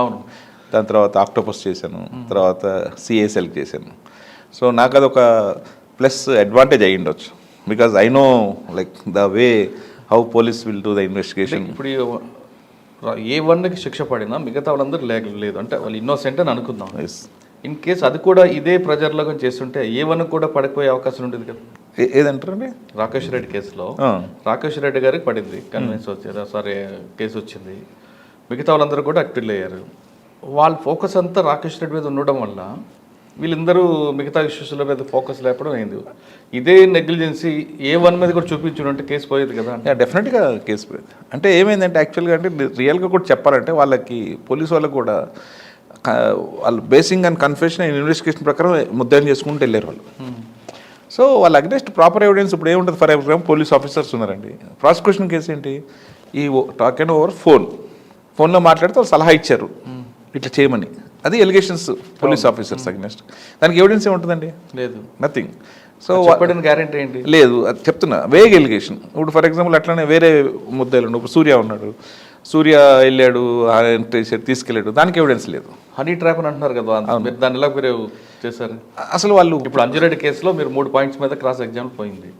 అవును. దాని తర్వాత ఆక్టోపస్ చేశాను, తర్వాత CASL చేశాను. సో నాకు అదొక ప్లస్ అడ్వాంటేజ్ అయ్యి ఉండొచ్చు, because I know like the way how police will do the investigation. ఇప్పుడు A1కి శిక్ష పడినా మిగతా వాళ్ళందరూ లేదు అంటే వాళ్ళు ఇన్నోసెంట్ అని అనుకుందాం. ఇన్ కేసు అది కూడా ఇదే ప్రెజర్లో చేస్తుంటే A1 కూడా పడిపోయే అవకాశం ఉంటుంది కదా. ఏదంటారండి? రాకేష్ రెడ్డి కేసులో రాకేష్ రెడ్డి గారికి పడింది, కన్విన్స్ వచ్చారు, సారీ కేసు వచ్చింది, మిగతా వాళ్ళందరూ కూడా అక్విల్ అయ్యారు. వాళ్ళ ఫోకస్ అంతా రాకేష్ రెడ్డి మీద ఉండడం వల్ల వీళ్ళందరూ మిగతా ఇష్యూస్ల మీద ఫోకస్ లేకపోవడం అయింది. ఇదే నెగ్లిజెన్సీ A1 మీద కూడా చూపించుంటే కేసు పోయేది కదా. డెఫినెట్గా కేసు పోయేది. అంటే ఏమైందంటే యాక్చువల్గా అంటే రియల్గా కూడా చెప్పాలంటే వాళ్ళకి పోలీసు వాళ్ళకి కూడా వాళ్ళు basing and confession and investigation ప్రకారం ముద్దాయిని చేసుకుంటూ వెళ్ళారు వాళ్ళు. సో వాళ్ళ అగెన్స్ట్ ప్రాపర్ ఎవిడెన్స్ ఇప్పుడు ఏముంటుంది, ఫర్ ఎగ్జాంపుల్ పోలీస్ ఆఫీసర్స్ ఉన్నారండి, ప్రాసిక్యూషన్ కేసు ఏంటి, ఈ టాక్ అండ్ ఓవర్ ఫోన్లో మాట్లాడితే వాళ్ళు సలహా ఇచ్చారు ఇట్లా చేయమని, అది ఎలిగేషన్స్ పోలీస్ ఆఫీసర్స్ అగెన్స్ట్. దానికి ఎవిడెన్స్ ఏముంటుందండి? లేదు, నథింగ్. సో గ్యారెంటీ ఏంటి? లేదు, అది చెప్తున్నా వేగ్ ఎలిగేషన్. ఇప్పుడు ఫర్ ఎగ్జాంపుల్ అట్లానే వేరే ముద్దాయిలు, ఇప్పుడు సూర్య ఉన్నాడు, సూర్య వెళ్ళాడు తీసుకెళ్ళాడు, దానికి ఎవిడెన్స్ లేదు. హనీ ట్రాప్ అని అంటున్నారు కదా, మీరు దాన్ని ఎలా మీరు చేశారు? అసలు వాళ్ళు ఇప్పుడు అంజురెడ్డి కేసులో మీరు 3 points మీద క్రాస్ ఎగ్జామ్ పోయింది.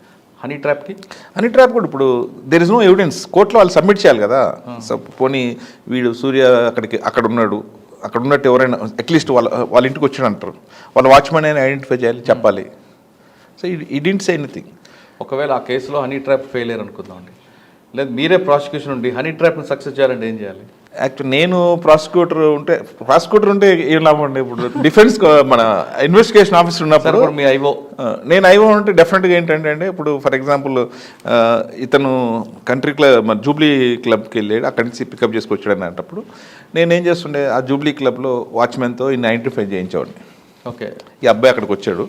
హనీ ట్రాప్ కూడా ఇప్పుడు దెర్ ఇస్ నో ఎవిడెన్స్. కోర్టులో వాళ్ళు సబ్మిట్ చేయాలి కదా. పోనీ వీడు సూర్య అక్కడ ఉన్నాడు, అక్కడ ఉన్నట్టు ఎవరైనా అట్లీస్ట్ వాళ్ళ ఇంటికి వచ్చాడు అంటారు, వాళ్ళ వాచ్మెన్ అయినా ఐడెంటిఫై చేయాలి, చెప్పాలి. So he didn't say anything. ఒకవేళ ఆ కేసులో హనీ ట్రాప్ ఫెయిలియర్ అనుకుందామండి, లేదు మీరే ప్రాసిక్యూషన్ ఉండి హనీ ట్రాప్ని సక్సెస్ చేయాలంటే ఏం చేయాలి? యాక్చువల్ నేను ప్రాసిక్యూటర్ ఉంటే ఏం లాభం అండి. ఇప్పుడు డిఫెన్స్ మన ఇన్వెస్టిగేషన్ ఆఫీసర్ ఉన్నప్పుడు మీ ఐఓ, నేను ఐఓ ఉంటే డెఫినెట్గా ఏంటంటే అండి, ఇప్పుడు ఫర్ ఎగ్జాంపుల్ ఇతను కంట్రీ క్లబ్ మన జూబ్లీ క్లబ్కి వెళ్ళాడు, అక్కడి నుంచి పికప్ చేసుకొచ్చాడు అనేటప్పుడు నేనేం చేస్తుండే, ఆ జూబ్లీ క్లబ్లో వాచ్మెన్తో ఈ 95 చేయించేవాడిని. ఓకే, ఈ అబ్బాయి అక్కడికి వచ్చాడు,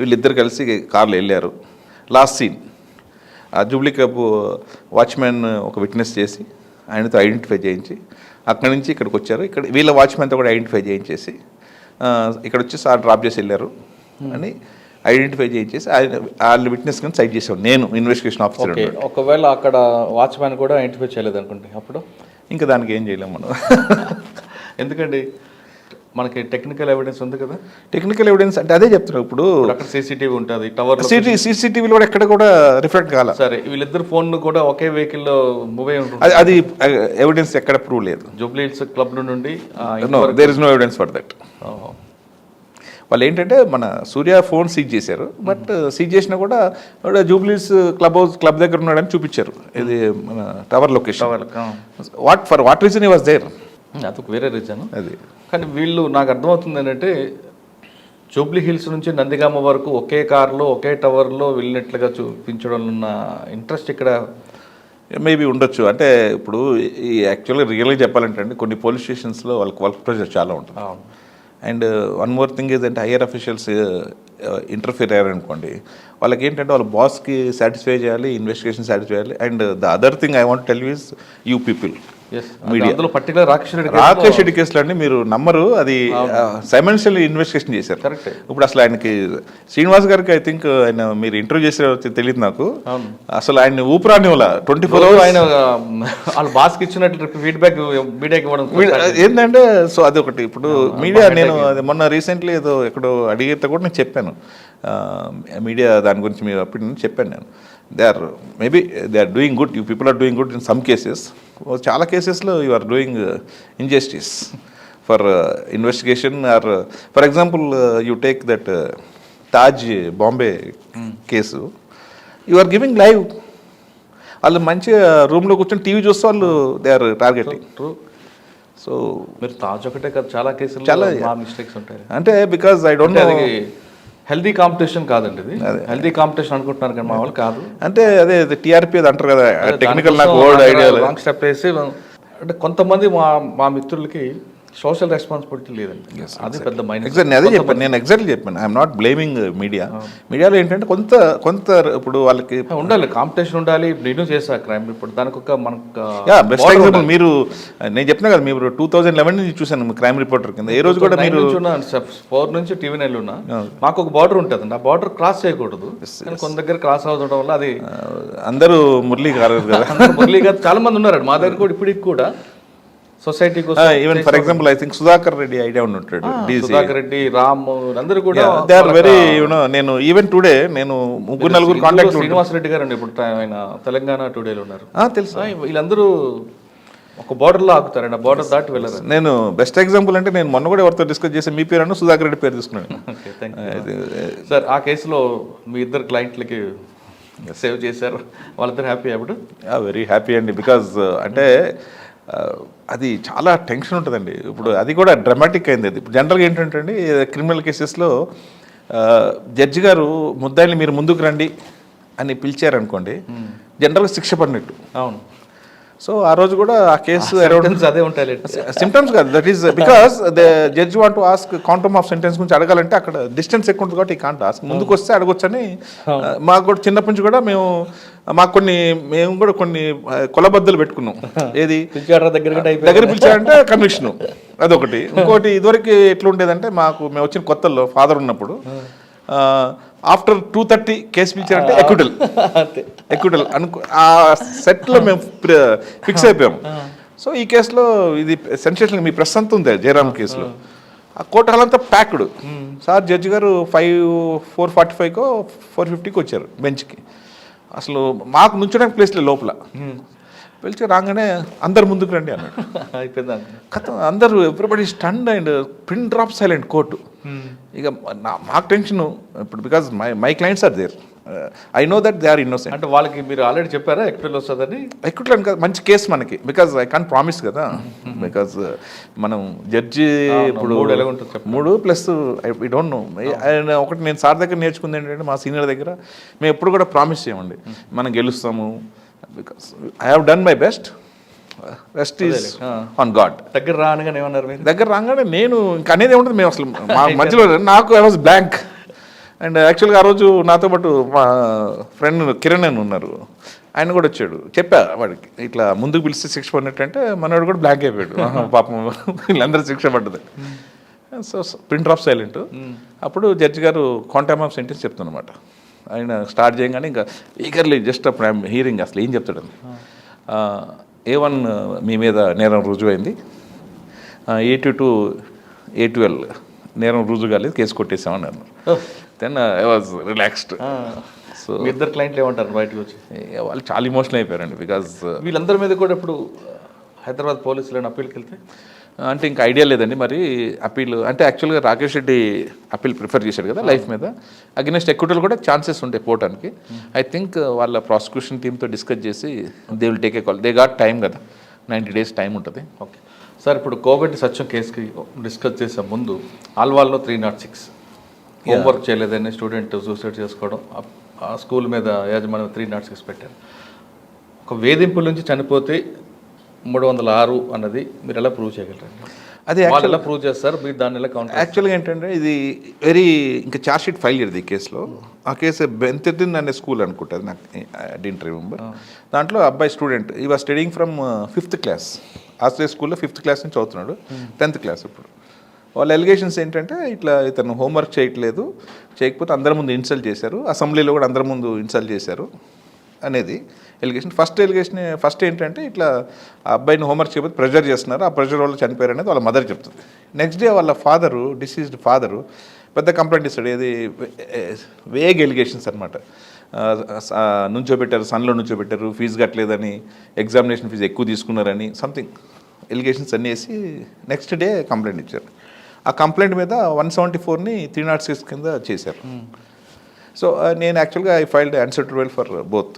వీళ్ళిద్దరు కలిసి కార్లో వెళ్ళారు. లాస్ట్ సీన్ ఆ జూబ్లీ క్లబ్ వాచ్మెన్ ఒక విట్నెస్ చేసి ఆయనతో ఐడెంటిఫై చేయించి అక్కడి నుంచి ఇక్కడికి వచ్చారు, ఇక్కడ వీళ్ళ వాచ్మెన్తో కూడా ఐడెంటిఫై చేయించేసి ఇక్కడ వచ్చి సార్ డ్రాప్ చేసి వెళ్ళారు అని ఐడెంటిఫై చేయించేసి వాళ్ళ విట్నెస్ కింద సైట్ చేసాను నేను, ఇన్వెస్టిగేషన్ ఆఫీసర్. ఒకవేళ అక్కడ వాచ్మెన్ కూడా ఐడెంటిఫై చేయలేదు అనుకుంటే అప్పుడు ఇంకా దానికి ఏం చేయలేము మనం. ఎందుకండి మనకి టెక్నికల్ ఎవిడెన్స్ ఉంది కదా. టెక్నికల్ ఎవిడెన్స్ అంటే అదే చెప్తున్నాను. ఇప్పుడు అక్కడ CCTV ఉంటుంది, టవర్ CCTVలో కూడా ఎక్కడ కూడా రిఫ్లెక్ట్ కావాలి. సరే, వీళ్ళిద్దరు ఫోన్ కూడా ఒకే వెహికల్లో మూవ్ అయి ఉంటుంది, అది ఎవిడెన్స్ ఎక్కడ ప్రూవ్ లేదు. జూబ్లీ హిల్స్ క్లబ్ నుండి there is no evidence for that. వాళ్ళు ఏంటంటే మన సూర్య ఫోన్ సీజ్ చేశారు, బట్ సీజ్ చేసినా కూడా జూబ్లీస్ క్లబ్ దగ్గర ఉన్నాడని చూపించారు. ఇది మన tower location. What reason he was there, అదొక వేరే రీజన్. అది కానీ వీళ్ళు నాకు అర్థమవుతుంది ఏంటంటే జూబ్లీ హిల్స్ నుంచి నందిగామ వరకు ఒకే కార్లో ఒకే టవర్లో వెళ్ళినట్లుగా చూపించడం ఉన్న ఇంట్రెస్ట్ ఇక్కడ మేబీ ఉండొచ్చు. అంటే ఇప్పుడు ఈ యాక్చువల్గా రియల్గా చెప్పాలంటే అండి, కొన్ని పోలీస్ స్టేషన్స్లో వాళ్ళకి వర్క్ ప్రెషర్ చాలా ఉంటుంది. అండ్ వన్ మోర్ థింగ్ ఏంటంటే హయ్యర్ అఫీషియల్స్ ఇంటర్ఫియర్ అయ్యారనుకోండి, వాళ్ళకి ఏంటంటే వాళ్ళ బాస్కి సాటిస్ఫై చేయాలి, ఇన్వెస్టిగేషన్ సాటిస్ఫై చేయాలి. And the other thing I want tell you is you people media. అందులో పర్టికులర్ రాకేష్ రెడ్డి కేసులో అండి మీరు నమ్మరు, అది సైమన్షియల్ ఇన్వెస్టిగేషన్ చేశారు. కరెక్ట్. ఇప్పుడు అసలు ఆయనకి శ్రీనివాస్ గారికి ఐ థింక్ ఆయన మీరు ఇంటర్వ్యూ చేసే తెలియదు నాకు, అసలు ఆయన ఊపిరాని వల్ల 24 hours ఆయన వాళ్ళ బాస్కి ఇచ్చినట్లు ఫీడ్బ్యాక్ మీడియాకి ఇవ్వడం ఏంటంటే సో అదొకటి. ఇప్పుడు మీడియా నేను అది మొన్న రీసెంట్లీ ఏదో ఎక్కడో అడిగితే కూడా నేను చెప్పాను, మీడియా దాని గురించి మీ ఒపీనియన్ చెప్పాను నేను. maybe they are doing good, you people are doing good in some cases. చాలా కేసెస్లో you are doing injustice for investigation or for example you take that Taj Bombay case, you are giving live, వాళ్ళు మంచి రూమ్లో కూర్చొని TV చూస్తే వాళ్ళు they are targeting. So మీరు తాజ్ ఒకటే కదా, చాలా కేసులు చాలా మిస్టేక్స్ ఉంటాయి. అంటే because I don't know, healthy competition కాదండి ఇది, హెల్దీ కాంపిటీషన్ అనుకుంటున్నారు కానీ మా వాళ్ళు కాదు. అంటే అదే టీఆర్పీ అది అంటారు కదా, టెక్నికల్ నాకు ఓల్డ్ ఐడియా రాంగ్ స్టెప్ వేసి అంటే కొంతమంది మా మిత్రులకి సోషల్ రెస్పాన్సిబిలిటీ లేదండి, అది పెద్ద మైనస్. ఎగ్జాక్ట్లీ అదే చెప్పాను నేను, ఎగ్జాక్ట్లీ చెప్పాను. I'm not blaming media. మీడియాలో ఏంటంటే కొంత ఇప్పుడు వాళ్ళకి ఉండాలి, కాంపిటీషన్ ఉండాలి. నేను చేసా క్రైమ్ రిపోర్ట్, దానికి ఒక మనకు బెస్ట్ ఎగ్జాంపుల్ మీరు, నేను చెప్పినా కదా మీరు 2011 నుంచి చూసాను క్రైమ్ రిపోర్టర్ కింద. ఏ రోజు కూడా మీరు 4 నుంచి టీవీ నైన్లు ఉన్నా, మాకు ఒక బార్డర్ ఉంటుంది, ఆ బార్డర్ క్రాస్ చేయకూడదు. కానీ కొంత దగ్గర క్రాస్ అవ్వడం వల్ల అది అందరూ మురళీ గారు కదా, మురళీ గారు చాలా మంది ఉన్నారండి మా దగ్గర కూడా, ఇప్పటికి కూడా society even for example I think Sudhakar Reddy idea ఉంటాడు, సుధాకర్ రెడ్డి, రామ్ అందరూ కూడా దే ఆర్ వెరీ యూనో. నేను ఈవెన్ టుడే నేను 3-4 కాంటాక్ట్, శ్రీనివాస్ రెడ్డి గారు అండి ఇప్పుడు ఆయన తెలంగాణ టుడేలో ఉన్నారు, తెలుసు. వీళ్ళందరూ ఒక బార్డర్ లో ఆగుతారండి, ఆ బార్డర్ దాటి వెళ్ళరు. నేను బెస్ట్ ఎగ్జాంపుల్ అంటే నేను మొన్న కూడా ఎవరితో డిస్కస్ చేసి మీ పేరు అన్న సుధాకర్ రెడ్డి పేరు తీసుకున్నాను. సార్ ఆ కేసులో మీ ఇద్దరు క్లయింట్లకి సేవ్ చేశారు, వాళ్ళిద్దరు హ్యాపీ అప్పుడు? వెరీ హ్యాపీ అండి, బికాజ్ అంటే అది చాలా టెన్షన్ ఉంటుందండి. ఇప్పుడు అది కూడా డ్రామాటిక్ అయింది. అది జనరల్గా ఏంటంటే అండి క్రిమినల్ కేసెస్లో జడ్జి గారు ముద్దాయిని మీరు ముందుకు రండి అని పిలిచారనుకోండి, జనరల్గా శిక్ష పడినట్టు. అవును. సో ఆ రోజు కూడా ఆ కేసు అరౌండ్ అదే ఉంటాయి, సిమ్టమ్స్ కాదు, that is because the judge want to ask quantum of sentence గురించి అడగాలంటే అక్కడ డిస్టెన్స్ ఎక్కువ ఉంటుంది కాబట్టి ఈ కాంట్ ఆస్క్. ముందుకు వస్తే అడగొచ్చని మాకు కూడా చిన్నప్పటి నుంచి కూడా మేము కూడా కొన్ని కొలబద్దలు పెట్టుకున్నాం. ఏది దగ్గర పిలిచారంటే కన్విక్షన్, అదొకటి. ఇంకోటి ఇదివరకు ఎట్లా ఉండేదంటే మేము వచ్చిన కొత్తల్లో ఫాదర్ ఉన్నప్పుడు ఆఫ్టర్ 2:30 కేసు పిలిచారంటే ఎక్విటల్ అనుకో, ఆ సెట్లో మేము ఫిక్స్ అయిపోయాము. సో ఈ కేసులో ఇది సెన్సేషన్, మీ ప్రెస్ అంతా ఉంది జయరామ్ కేసులో, ఆ కోర్టు హాల్ అంతా ప్యాక్డ్. సార్ జడ్జి గారు 4:45కో 4:50కో వచ్చారు బెంచ్కి. అసలు మాకు నుంచడానికి ప్లేస్ లేదు లోపల. పిలిచి రాగానే అందరు ముందుకు రండి అన్నాడు. అయిపోయింది కథ, అందరూ everybody stand and pin drop silent court. ఇక మాకు టెన్షన్ ఇప్పుడు, because my clients are there, I know that they are innocent. అంటే వాళ్ళకి మీరు ఆల్రెడీ చెప్పారా ఎక్విటల్ వస్తుందని? ఎక్విటల్ అని కాదు, మంచి కేసు మనకి, బికాజ్ ఐ కాంట్ ప్రామిస్ కదా, బికాజ్ మనం జడ్జి ఇప్పుడు 3+ ఐ డోంట్ నో. ఒకటి నేను సార్ దగ్గర నేర్చుకుంది ఏంటంటే, మా సీనియర్ దగ్గర మేము ఎప్పుడు కూడా ప్రామిస్ చేయమండి మనం గెలుస్తాము, because I have done my best, rest is on God. దగ్గర రాగానే ఏమన్నారు మీరు? దగ్గర రాగానే నేను ఇంకా అనేది ఏముంటుంది, మేము అసలు మా మధ్యలో నాకు ఐ వాజ్ బ్లాంక్. అండ్ యాక్చువల్గా ఆ రోజు నాతో పాటు మా ఫ్రెండ్ కిరణ్ అని ఉన్నారు, ఆయన కూడా వచ్చాడు. చెప్పా వాడికి ఇట్లా ముందుకు పిలిస్తే శిక్ష పడినట్టు, అంటే మనవాడు కూడా బ్లాంక్ అయిపోయాడు. పాపం వీళ్ళందరూ శిక్ష పడ్డది. So pin drop silent. అప్పుడు జడ్జి గారు క్వాంటమ్ ఆఫ్ సెంటెన్స్ చెప్తున్నమాట. ఆయన స్టార్ట్ చేయగానే ఇంకా ఈగర్లీ జస్ట్ అప్పుడు ఐఎమ్ హీరింగ్ అసలు ఏం చెప్తాడని. A1 మీ మీద నేరం రుజువైంది, A2 to A12 నేరం రుజువు కాలేదు, కేసు కొట్టేసామని అన్నారు. Then I was relaxed. So ఇద్దరు క్లయింట్లు ఏమంటారు బయటకు వచ్చి? వాళ్ళు చాలా ఇమోషనల్ అయిపోయారండి, బికాజ్ వీళ్ళందరి మీద కూడా ఇప్పుడు హైదరాబాద్ పోలీసులు అప్పీల్కి వెళ్తే అంటే ఇంకా ఐడియా లేదండి మరి. అప్పీల్ అంటే యాక్చువల్గా రాకేష్ రెడ్డి అప్పీల్ ప్రిఫర్ చేశాడు కదా లైఫ్ మీద, అగెన్స్ట్ ఎక్విటల్ కూడా ఛాన్సెస్ ఉంటాయి పోవటానికి. ఐ థింక్ వాళ్ళ ప్రాసిక్యూషన్ టీమ్తో డిస్కస్ చేసి they will take a call. They got time కదా, 90 days టైం ఉంటుంది. ఓకే సార్, ఇప్పుడు కోగంటి సత్యం కేసుకి డిస్కస్ చేసే ముందు ఆల్వాల్లో 306 హోంవర్క్ చేయలేదని స్టూడెంట్ సూసైడ్ చేసుకోవడం, ఆ స్కూల్ మీద యాజమాన్యం 306 పెట్టారు. ఒక వేధింపుల నుంచి చనిపోతే 306 అన్నది మీరు ఎలా ప్రూవ్ చేయగలరండి? అది వాళ్ళు ఎలా ప్రూవ్ చేస్తారు, మీరు దాన్ని ఎలా కౌంటర్? యాక్చువల్గా ఏంటంటే ఇది వెరీ ఇంకా ఛార్జ్ షీట్ ఫైల్ చేయదు ఈ కేసులో. ఆ కేసు బెంతిన్ అనే స్కూల్ అనుకుంటుంది, నాకు డింట్ రిమెంబర్. దాంట్లో అబ్బాయి స్టూడెంట్ ఈ was studying from 5th class. Australia స్కూల్లో 5th క్లాస్ నుంచి చదువుతున్నాడు, 10th క్లాస్ ఇప్పుడు. వాళ్ళ ఎలిగేషన్స్ ఏంటంటే ఇట్లా ఇతను హోంవర్క్ చేయట్లేదు, చేయకపోతే అందరి ముందు ఇన్సల్ట్ చేశారు, అసెంబ్లీలో కూడా అందరి ముందు ఇన్సల్ట్ చేశారు అనేది ఎలిగేషన్. ఫస్ట్ ఏంటంటే ఇట్లా ఆ అబ్బాయిని హోంవర్క్ చేయకపోతే ప్రెజర్ చేస్తున్నారు, ఆ ప్రెజర్ వల్ల చనిపోయారు అనేది వాళ్ళ మదర్ చెప్తుంది. నెక్స్ట్ డే వాళ్ళ ఫాదరు, డిసీజ్డ్ ఫాదరు పెద్ద కంప్లైంట్ ఇస్తాడు. ఏది వేగ్ ఎలిగేషన్స్ అనమాట. నుంచోబెట్టారు, సన్లో నుంచోబెట్టారు, ఫీజు కట్టలేదని, ఎగ్జామినేషన్ ఫీజు ఎక్కువ తీసుకున్నారని, సంథింగ్ ఎలిగేషన్స్ అన్నీ వేసి నెక్స్ట్ డే కంప్లైంట్ ఇచ్చారు. ఆ కంప్లైంట్ మీద 174ని 306 కింద చేశారు. సో నేను యాక్చువల్గా I filed answer to well for both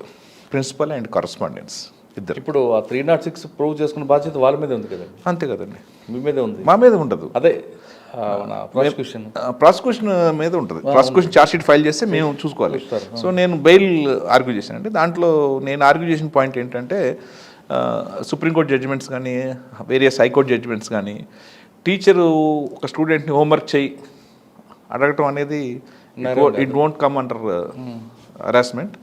principal and correspondence ఇద్దరు. ఇప్పుడు ఆ 306 ప్రూవ్ చేసుకున్న బాధ్యత వాళ్ళ మీదే ఉంది కదండి. అంతే కదండి, మీ మీదే ఉంది. మా మీద ఉండదు. అదే ప్రాసిక్యూషన్ మీద ఉంటుంది. ప్రాసిక్యూషన్ ఛార్జ్ షీట్ ఫైల్ చేస్తే మేము చూసుకోవాలి. సో నేను బెయిల్ ఆర్గ్యూ చేశానంటే దాంట్లో నేను ఆర్గ్యూ చేసిన పాయింట్ ఏంటంటే సుప్రీంకోర్టు జడ్జిమెంట్స్ కానీ వేరియస్ హైకోర్టు జడ్జిమెంట్స్ కానీ టీచరు ఒక స్టూడెంట్ని హోంవర్క్ చేయి అడగటం అనేది it won't come under harassment.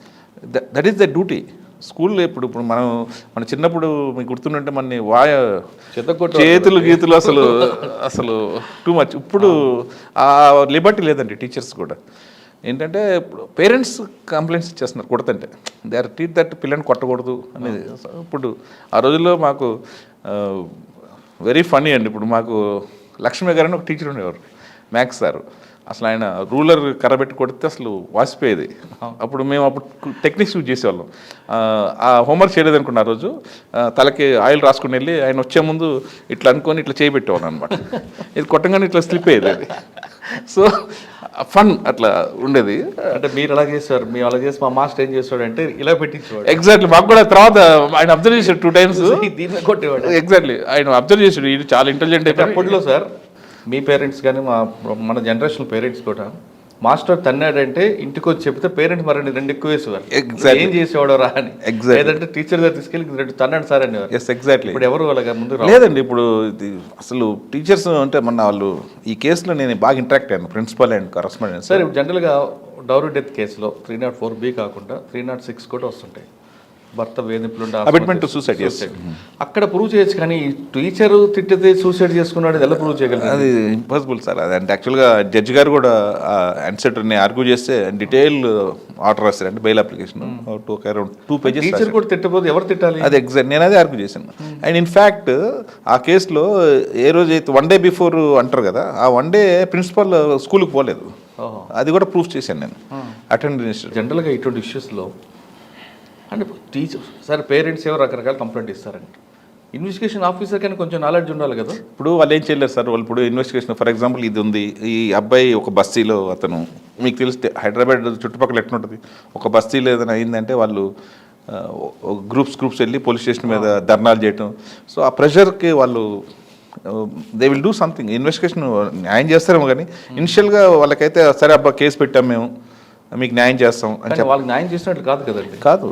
That is the duty. స్కూల్లో ఇప్పుడు మన చిన్నప్పుడు మీకు గుర్తుంటే మన చేతులు గీతులు అసలు టూ మచ్. ఇప్పుడు ఆ లిబర్టీ లేదండి టీచర్స్ కూడా. ఏంటంటే ఇప్పుడు పేరెంట్స్ కంప్లైంట్స్ ఇచ్చేస్తున్నారు కొడుతుంటే, దే ఆర్ టీచ్ దట్ పిల్లని కొట్టకూడదు అనేది. ఇప్పుడు ఆ రోజుల్లో మాకు వెరీ ఫనీ అండి. ఇప్పుడు మాకు లక్ష్మీ గారు అని ఒక టీచర్ ఉండేవారు, మ్యాథ్స్ సార్. అసలు ఆయన రూలర్ కర్రబెట్టి కొడితే అసలు వాసిపోయేది. అప్పుడు టెక్నిక్స్ యూజ్ చేసేవాళ్ళం. ఆ హోంవర్క్ చేయలేదు అనుకున్న ఆ రోజు తలకి ఆయిల్ రాసుకుని వెళ్ళి ఆయన వచ్చే ముందు ఇట్లా అనుకొని ఇట్లా చేయబెట్టేవాళ్ళు అనమాట. ఇది కొట్టగానే ఇట్లా స్లిప్ అయ్యేది అది. సో ఫన్ అట్లా ఉండేది. అంటే మీరు అలా చేస్తారు, మేము అలా చేసి మా మాస్టర్ ఏం చేస్తాడు అంటే ఇలా పెట్టించేవాడు. ఎగ్జాక్ట్లీ. మాకు కూడా తర్వాత ఆయన అబ్జర్వ్ చేశాడు 2 times. దీన్ని కొట్టేవాడు. ఎగ్జాక్ట్లీ, ఆయన అబ్జర్వ్ చేశాడు ఇది చాలా ఇంటెలిజెంట్ అయితే. అప్పట్లో సార్ మీ పేరెంట్స్ కానీ మన జనరేషన్ పేరెంట్స్ కూడా మాస్టర్ తన్నాడంటే ఇంటికి వచ్చి చెప్తే పేరెంట్స్ మరి 2 ఎక్కువ వేసేవారు. ఏం చేసేవాడు రా అని. లేదంటే టీచర్ గారు తీసుకెళ్ళి 2 తన్నాడు సార్ అనేవారు. ఎగ్జాక్ట్లీ. ఇప్పుడు ఎవరు వాళ్ళ ముందు లేదండి. ఇప్పుడు అసలు టీచర్స్ అంటే వాళ్ళు ఈ కేసులో నేను బాగా ఇంటరాక్ట్ అయ్యాను, ప్రిన్సిపల్ అండ్ కరస్పాండెంట్. సార్ ఇప్పుడు జనరల్గా డౌరీ డెత్ కేసులో 304B కాకుండా 306 కూడా వస్తుంటాయి. భర్త వేధింపులు అబిట్మెంట్ టు సూసైడ్. అక్కడ ప్రూవ్ చేయొచ్చు, కానీ టీచర్ తిట్టితే సూసైడ్ చేసుకున్నాడు ఎలా ప్రూవ్ చేయగలరు? అది ఇంపాసిబుల్ సార్. అది అంటే యాక్చువల్గా జడ్జి గారు కూడా ఆన్సర్ని ఆర్గ్యూ చేస్తే డీటెయిల్ ఆర్డర్ రాస్తారు. అంటే bail application around 2 pages. Teacher కూడా తిట్టకపోతే ఎవరు తిట్టాలి? అది ఎగ్జాక్ట్ నేను అదే ఆర్గ్యూ చేశాను. అండ్ ఇన్ఫ్యాక్ట్ ఆ కేసులో ఏ రోజు అయితే 1 day బిఫోర్ అంటారు కదా, ఆ 1 day ప్రిన్సిపల్ స్కూల్కి పోలేదు. అది కూడా ప్రూఫ్ చేశాను నేను అటెండెన్స్. జనరల్గా ఇటువంటి ఇష్యూస్లో అంటే టీచర్ సరే పేరెంట్స్ ఎవరు రకరకాల కంప్లైంట్ ఇస్తారంట, ఇన్వెస్టిగేషన్ ఆఫీసర్ కానీ కొంచెం నాలెడ్జ్ ఉండాలి కదా. ఇప్పుడు వాళ్ళు ఏం చేయలేరు సార్. వాళ్ళు ఇప్పుడు ఇన్వెస్టిగేషన్ ఫర్ ఎగ్జాంపుల్ ఇది ఉంది, ఈ అబ్బాయి ఒక బస్తీలో అతను, మీకు తెలిస్తే హైదరాబాద్ చుట్టుపక్కల ఎట్లుంటుంది, ఒక బస్తీలో ఏదైనా అయిందంటే వాళ్ళు గ్రూప్స్ వెళ్ళి పోలీస్ స్టేషన్ మీద ధర్నాలు చేయటం. సో ఆ ప్రెషర్కి వాళ్ళు they will do something. Investigation న్యాయం చేస్తారేమో కానీ ఇనిషియల్గా వాళ్ళకైతే సరే అబ్బా కేసు పెట్టాం మేము మీకు న్యాయం చేస్తాం అని వాళ్ళకి న్యాయం చేసినట్లు కాదు కదండి. కాదు.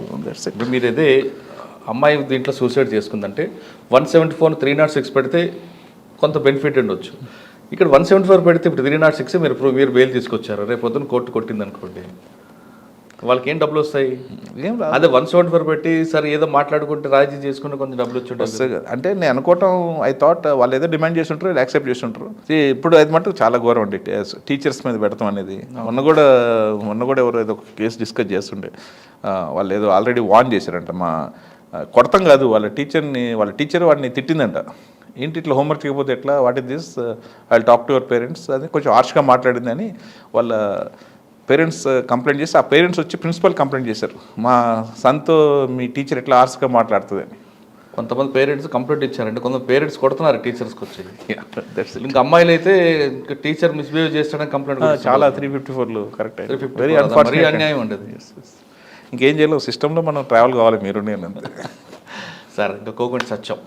ఇప్పుడు మీరు అదే అమ్మాయి దీంట్లో సూసైడ్ చేసుకుందంటే 174 306 పెడితే కొంత బెనిఫిట్ ఉండొచ్చు. ఇక్కడ 174 పెడితే ఇప్పుడు 306 మీరు బెయిల్ తీసుకొచ్చారు, రేపు పొద్దున్న కోర్టు కొట్టింది అనుకోండి, వాళ్ళకి ఏం డబ్బులు వస్తాయి? అదే 174 పెట్టి సరే ఏదో మాట్లాడుకుంటే రాజీ చేసుకుంటే కొంచెం డబ్బులు వచ్చి అంటే నేను అనుకోవటం ఐ థాట్ వాళ్ళు ఏదో డిమాండ్ చేస్తుంటారు, యాక్సెప్ట్ చేస్తుంటారు. ఇప్పుడు అది మటుకు చాలా ఘోరం అండి టీచర్స్ మీద పెడతాం అనేది. మొన్న కూడా ఎవరో ఏదో కేసు డిస్కస్ చేస్తుండే, వాళ్ళు ఏదో ఆల్రెడీ వార్న్ చేశారంట. కొడతాం కాదు, వాళ్ళ టీచర్ వాడిని తిట్టిందంట. ఏంటి ఇట్లా హోంవర్క్ చేయకపోతే ఎట్లా, what is this, I talk to your parents అని కొంచెం హార్ష్గా మాట్లాడిందని వాళ్ళ పేరెంట్స్ కంప్లైంట్ చేసి ఆ పేరెంట్స్ వచ్చి ప్రిన్సిపల్ కంప్లైంట్ చేశారు, మా సన్తో మీ టీచర్ ఎట్లా హార్ష్గా మాట్లాడుతుంది అని. కొంతమంది పేరెంట్స్ కంప్లైంట్ ఇచ్చారంటే కొంతమంది పేరెంట్స్ కొడుతున్నారు టీచర్స్కి వచ్చి. ఇంకా అమ్మాయిలు అయితే టీచర్ మిస్బిహేవ్ చేస్తాడని కంప్లైంట్ చాలా 354 కరెక్ట్. వెరీ అన్ఫార్చునేట్, అన్యాయం ఉండదు. ఇంకేం చేయలేవు, సిస్టంలో మనం ట్రావెల్ కావాలి మీరు నేను అంతే. సార్ ఇంకా కోగంటి సత్యం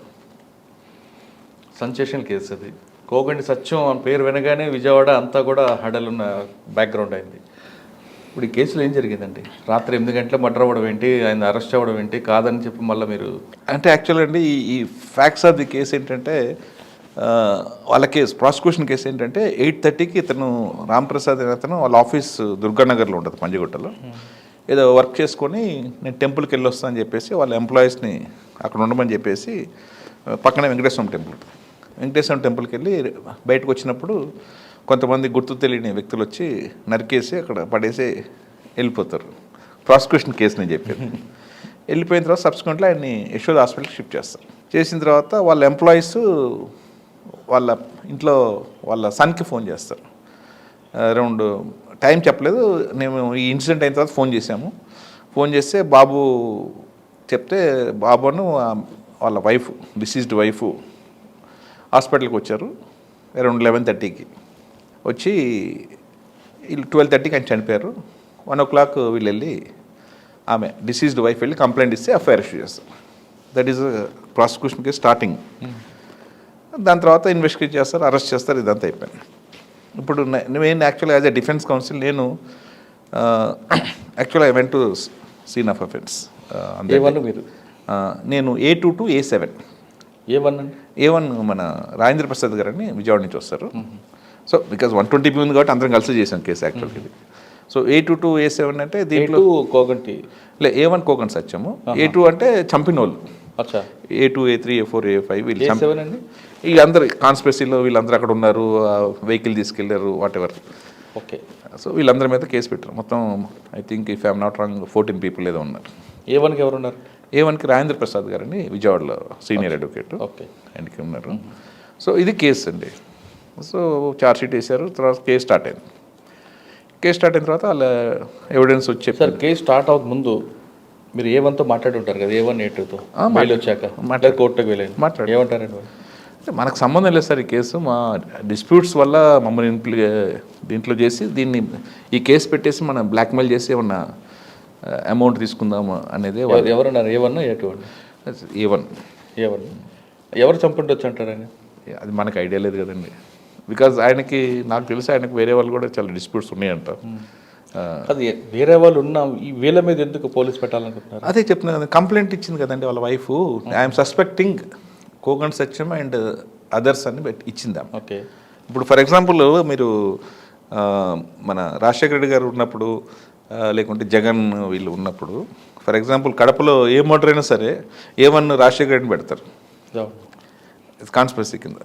సెన్సేషనల్ కేసు అది. కోగంటి సత్యం అని పేరు వినగానే విజయవాడ అంతా కూడా హడలున్న బ్యాక్గ్రౌండ్ అయింది. ఇప్పుడు ఈ కేసులో ఏం జరిగిందండి? రాత్రి 8 గంటల మర్డర్ అవ్వడం ఏంటి, ఆయన అరెస్ట్ అవ్వడం ఏంటి, కాదని చెప్పి మళ్ళీ మీరు అంటే యాక్చువల్గా అండి ఈ ఫ్యాక్ట్స్ ఆఫ్ ది కేసు ఏంటంటే వాళ్ళ కేసు ప్రాసిక్యూషన్ కేసు ఏంటంటే 8:30కి ఇతను రాంప్రసాద్ అనే అతను వాళ్ళ ఆఫీస్ దుర్గానగర్లో ఉంటుంది పంజగుట్టలో. ఏదో వర్క్ చేసుకొని నేను టెంపుల్కి వెళ్ళి వస్తాను అని చెప్పేసి వాళ్ళ ఎంప్లాయీస్ని అక్కడ ఉండమని చెప్పేసి పక్కనే వెంకటేశ్వరం టెంపుల్కి వెళ్ళి బయటకు వచ్చినప్పుడు కొంతమంది గుర్తు తెలియని వ్యక్తులు వచ్చి నరికేసి అక్కడ పడేసి వెళ్ళిపోతారు. ప్రాసిక్యూషన్ కేసు నేను చెప్పాను. వెళ్ళిపోయిన తర్వాత సబ్సిక్వెంట్లీ ఆయన్ని యశోద హాస్పిటల్కి షిఫ్ట్ చేస్తారు. చేసిన తర్వాత వాళ్ళ ఎంప్లాయీస్ వాళ్ళ ఇంట్లో వాళ్ళ సన్కి ఫోన్ చేస్తారు. అరౌండ్ టైం చెప్పలేదు, మేము ఈ ఇన్సిడెంట్ అయిన తర్వాత ఫోన్ చేశాము. ఫోన్ చేస్తే బాబు చెప్తే బాబును వాళ్ళ వైఫ్ డిసీజ్డ్ వైఫ్ హాస్పిటల్కి వచ్చారు. అరౌండ్ 11:30కి వచ్చి వీళ్ళు 12:30కి ఆయన చనిపోయారు. 1 o'clock వీళ్ళు వెళ్ళి ఆమె డిసీజ్డ్ వైఫ్ వెళ్ళి కంప్లైంట్ ఇస్తే ఎఫ్ఐఆర్ ఇష్యూ చేస్తారు. That is prosecution case starting. దాని తర్వాత ఇన్వెస్టిగేట్ చేస్తారు, అరెస్ట్ చేస్తారు, ఇదంతా అయిపోయింది. ఇప్పుడు నేను యాక్చువల్గా యాజ్ ఎ డిఫెన్స్ కౌన్సిల్ నేను యాక్చువల్గా I went to scene of offence. మీరు నేను A2 to A7. A1 మన రాజేంద్ర ప్రసాద్ గారు అని విజయవాడ నుంచి వస్తారు. సో బికాజ్ 120 ఉంది కాబట్టి అందరం కలిసి చేసాం కేసు యాక్చువల్గా ఇది. సో A2 to A7 అంటే దీంట్లో కోగంటి A1 కోగంటి సత్యము, A2 అంటే చంపిన వాళ్ళు, A2 A3 A4 A5 వీళ్ళు వీళ్ళందరూ కాన్స్పిరసీలో వీళ్ళందరూ అక్కడ ఉన్నారు, వెహికల్ తీసుకెళ్లారు, వాట్ ఎవర్. ఓకే. సో వీళ్ళందరి మీద కేసు పెట్టారు. మొత్తం I think if I'm not wrong 14 people ఏదో ఉన్నారు. A1కి ఎవరు ఉన్నారు? A1కి రాజేంద్ర ప్రసాద్ గారని విజయవాడలో సీనియర్ అడ్వకేట్ ఓకే ఆయనకి ఉన్నారు. సో ఇది కేసు అండి. సో ఛార్జ్షీట్ వేశారు, తర్వాత కేసు స్టార్ట్ అయింది. కేసు స్టార్ట్ అయిన తర్వాత వాళ్ళ ఎవిడెన్స్ వచ్చి సార్ కేసు స్టార్ట్ అవ్వక ముందు మీరు A1తో మాట్లాడి ఉంటారు కదా, A1 A2తో బయలు వచ్చాక కోర్టుకు వెళ్ళాను మాట్లాడు ఏమంటారండి? మనకు సంబంధం లేదు సార్ ఈ కేసు, మా డిస్ప్యూట్స్ వల్ల మమ్మల్ని దీంట్లో చేసి దీన్ని ఈ కేసు పెట్టేసి మనం బ్లాక్మెయిల్ చేసి ఏమన్నా అమౌంట్ తీసుకుందాము అనేది. ఎవరన్నారు? A1 A2? A1 ఎవరు చంపుండొచ్చు అంటారు ఆయన? అది మనకు ఐడియా లేదు కదండి. బికాజ్ ఆయనకి నాకు తెలిసి ఆయనకు వేరే వాళ్ళు కూడా చాలా డిస్ప్యూట్స్ ఉన్నాయంట. అది వేరే వాళ్ళు ఉన్న ఈ వీళ్ళ మీద ఎందుకు పోలీస్ పెట్టాలనుకుంటున్నారు? అదే చెప్తున్నా కదా, కంప్లైంట్ ఇచ్చింది కదండి వాళ్ళ wife, I'm suspecting Koganti Satyam and others అని ఇచ్చిందా. ఓకే. ఇప్పుడు ఫర్ ఎగ్జాంపుల్ మీరు మన రాజశేఖర రెడ్డి గారు ఉన్నప్పుడు లేకుంటే జగన్ వీళ్ళు ఉన్నప్పుడు ఫర్ ఎగ్జాంపుల్ కడపలో ఏ మర్డర్ అయినా సరే A1 రాజశేఖర రెడ్డిని పెడతారు కాన్స్పిరసీ కింద.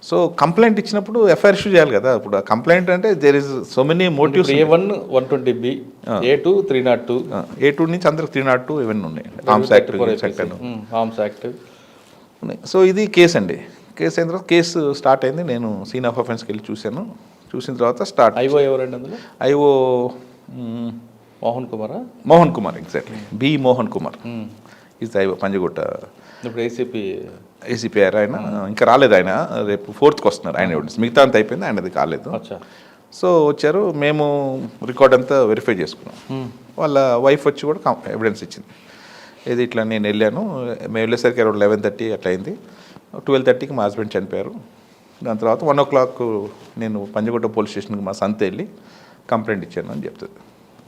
సో కంప్లైంట్ ఇచ్చినప్పుడు ఎఫ్ఐఆర్ ఇష్యూ చేయాలి కదా. ఇప్పుడు ఆ కంప్లైంట్ అంటే there is so many motives. A1 120B, A2 302, A2 నుంచి అందరికి 302 ఇవన్నీ ఉన్నాయి, ఆర్మ్స్ యాక్ట్ ఉన్నాయి. సో ఇది కేసు అండి. కేసు అయిన తర్వాత కేసు స్టార్ట్ అయింది. నేను సీన్ ఆఫ్ అఫెన్స్కి వెళ్ళి చూశాను. చూసిన తర్వాత స్టార్ట్. ఐఓ ఎవరండి అందులో? IO Mohan Kumar exactly, B Mohan Kumar is IO Panjagutta. ఇప్పుడు ఏసీపీ ఆయన ఇంకా రాలేదు, ఆయన రేపు 4th వస్తున్నారు. ఆయన ఎవిడెన్స్ మిగతా అంతా అయిపోయింది, ఆయనది కాలేదు. సో వచ్చారు, మేము రికార్డ్ అంతా వెరిఫై చేసుకున్నాం. వాళ్ళ వైఫ్ వచ్చి కూడా ఎవిడెన్స్ ఇచ్చింది. ఇది ఇట్లా నేను వెళ్ళాను, మేము వెళ్ళేసరికి అరౌండ్ 11:30 అట్లా అయింది. 12:30కి మా హస్బెండ్ చనిపోయారు. దాని తర్వాత 1 o'clock నేను పంజగుట్ట పోలీస్ స్టేషన్కి మా సంత వెళ్ళి కంప్లైంట్ ఇచ్చాను అని చెప్తుంది.